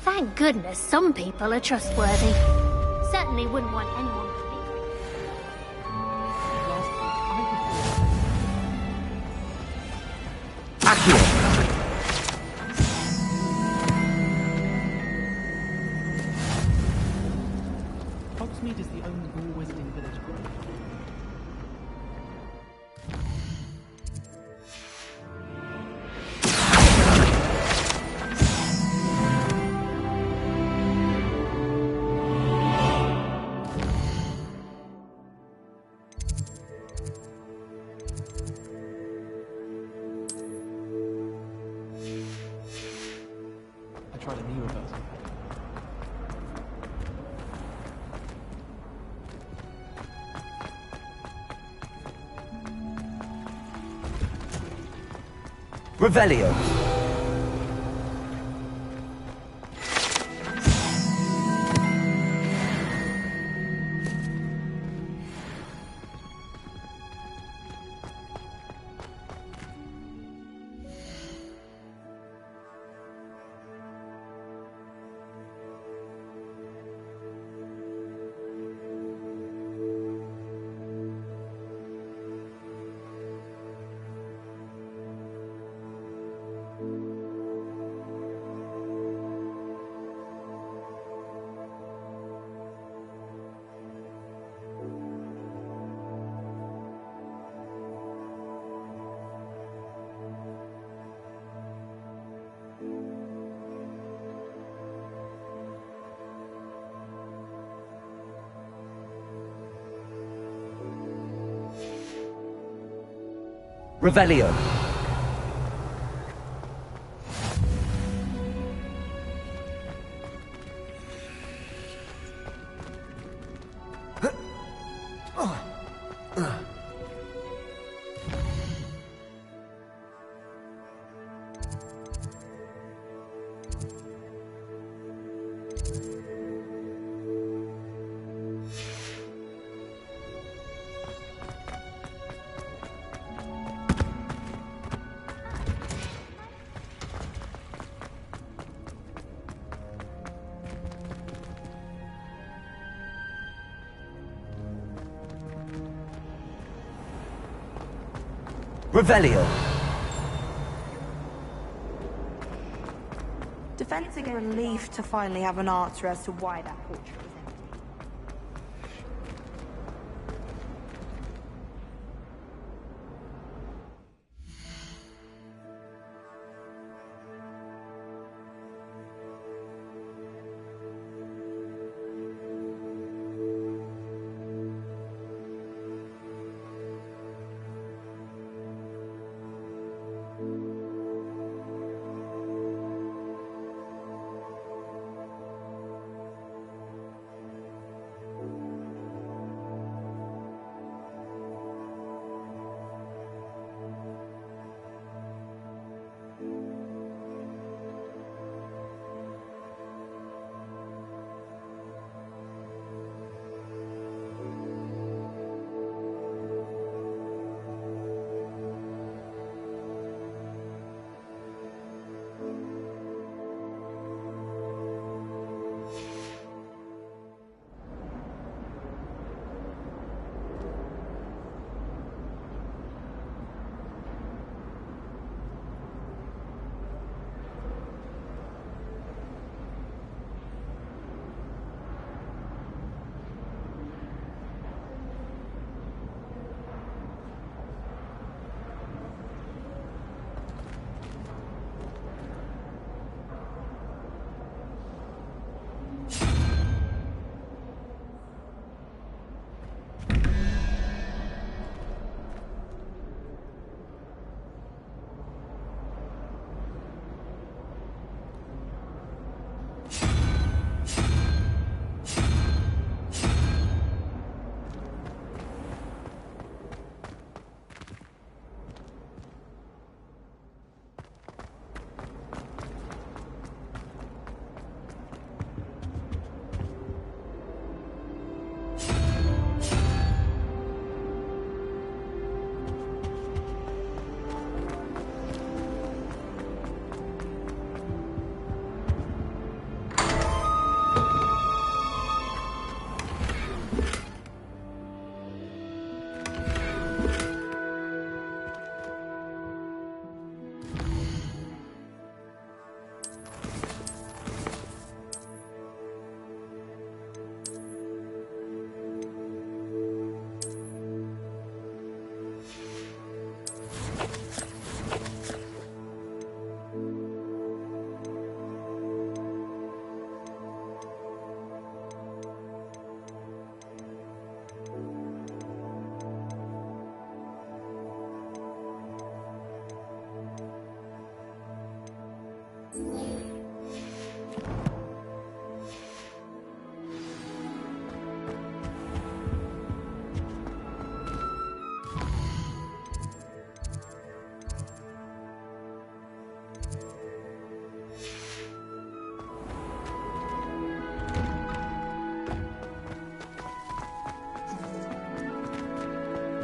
Thank goodness some people are trustworthy. Certainly wouldn't want anyone Hogsmeade is the only war wizarding village growing. I tried a new reverse. Revelio. Revelio. Revelio. Defense are a relief to finally have an answer as to why that portrait was empty.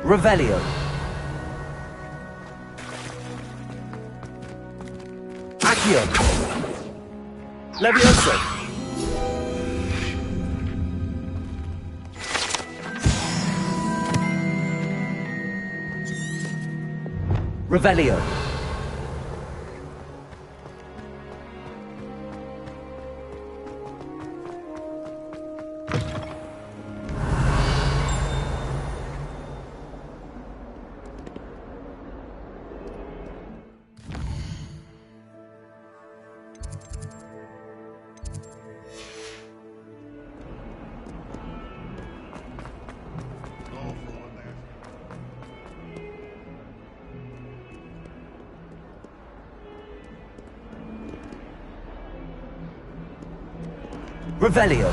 Revelio. Accio. Levioso. Revelio. Revelio.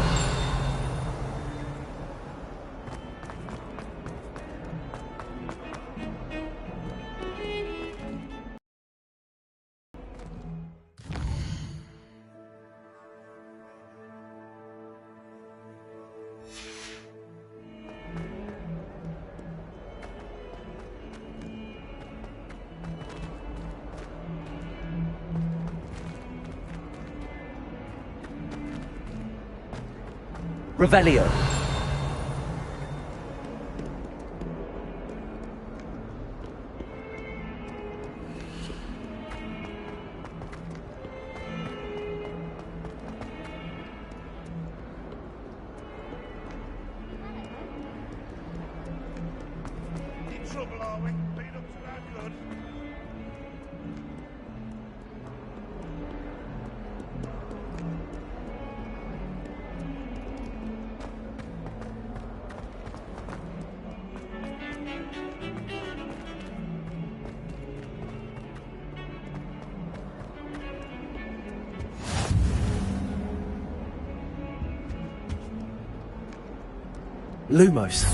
Revelio. In trouble, are we? Been up to no good. Lumos.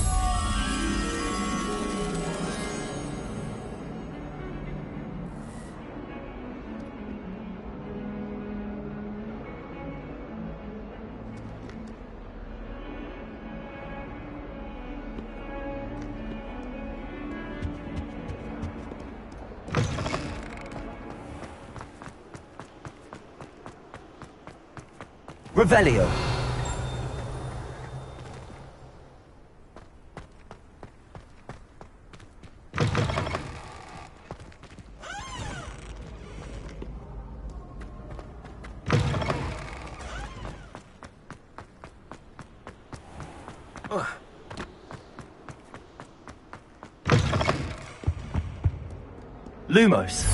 Revelio. Lumos.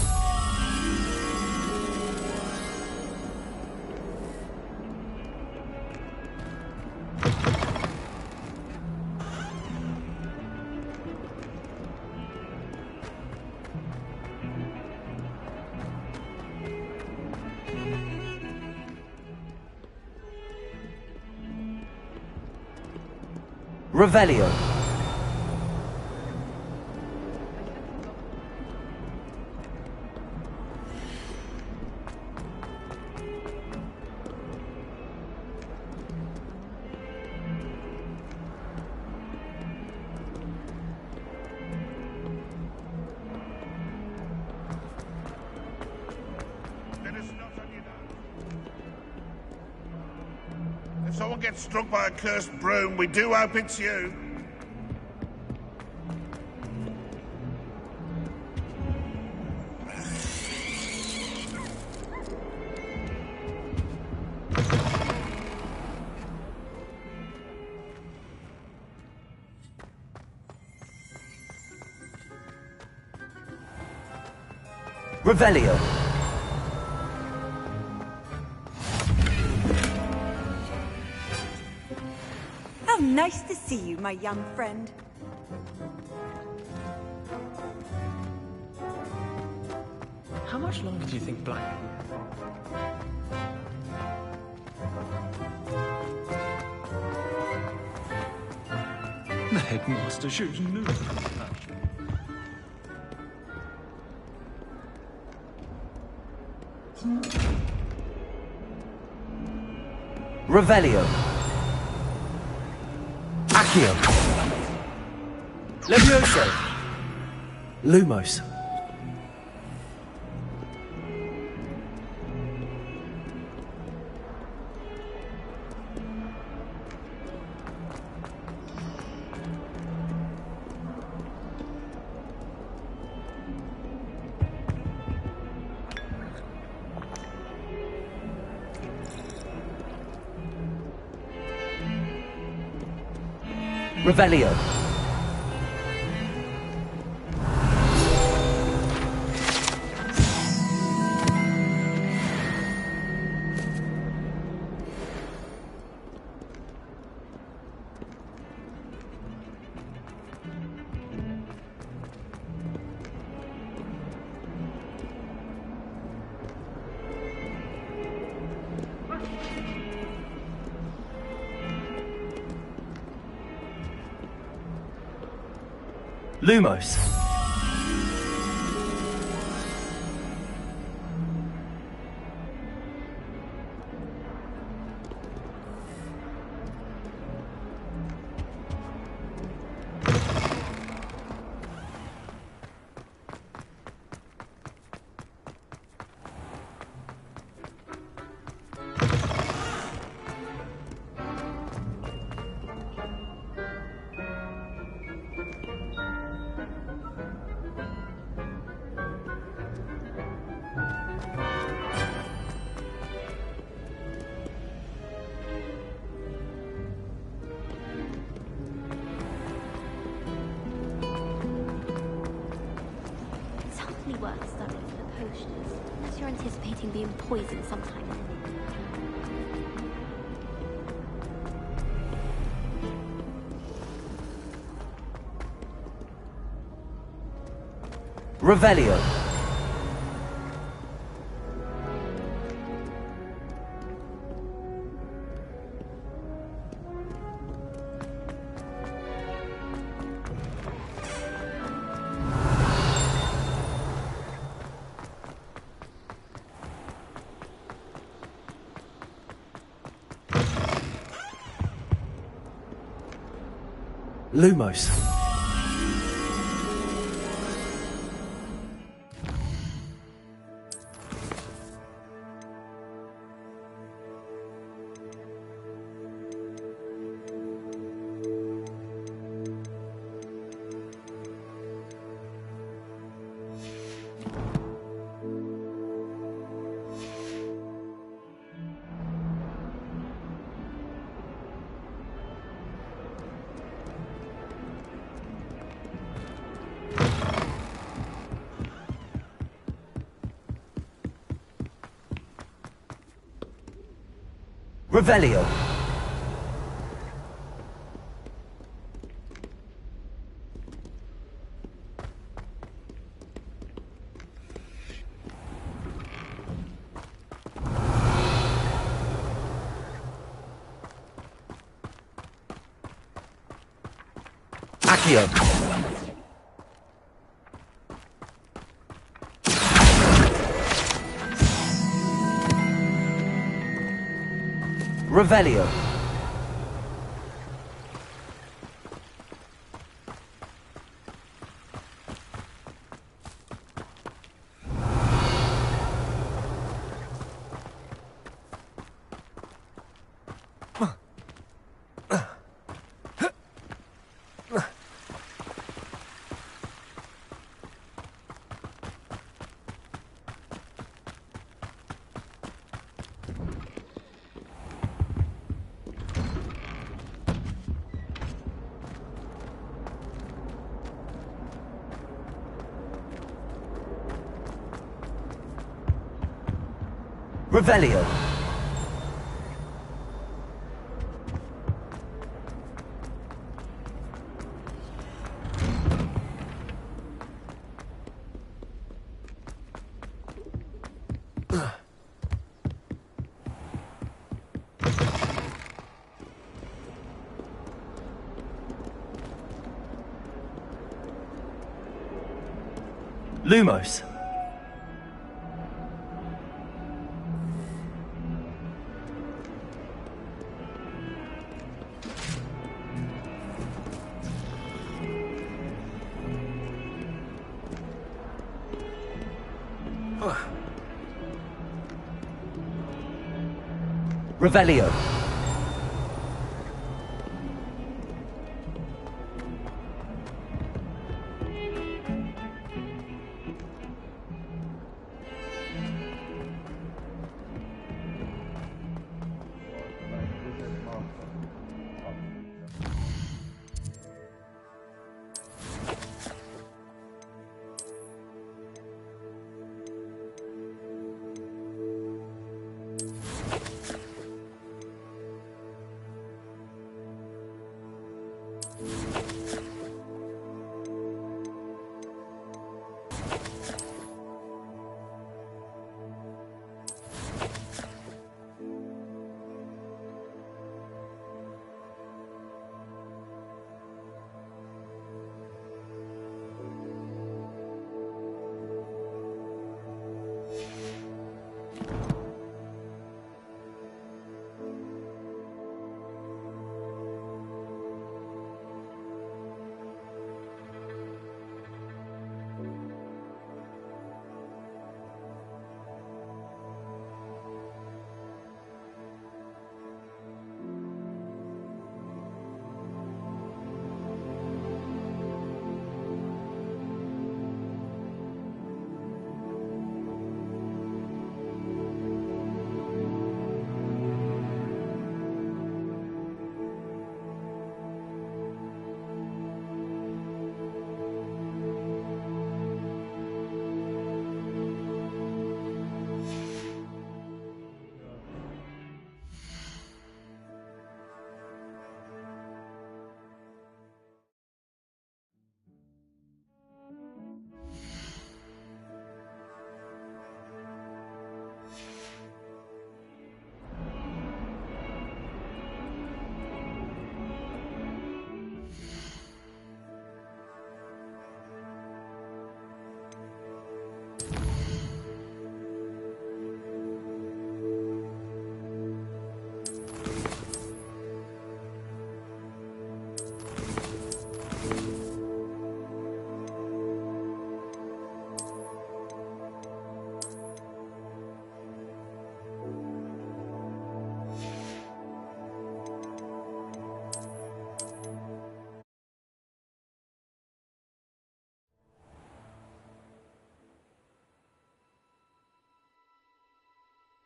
Revelio. If someone gets struck by a cursed broom, we do hope it's you. Revelio. How nice to see you, my young friend. How much longer do you think Black? The headmaster shows no compassion. Revelio. Accio. Levioso! Lumos. Revelio. Lumos. It's hardly worth studying for the potions, unless you're anticipating being poisoned sometime. Revelio. Lumos. Revelio. Accio. Revelio. Revelio. Lumos. Revelio.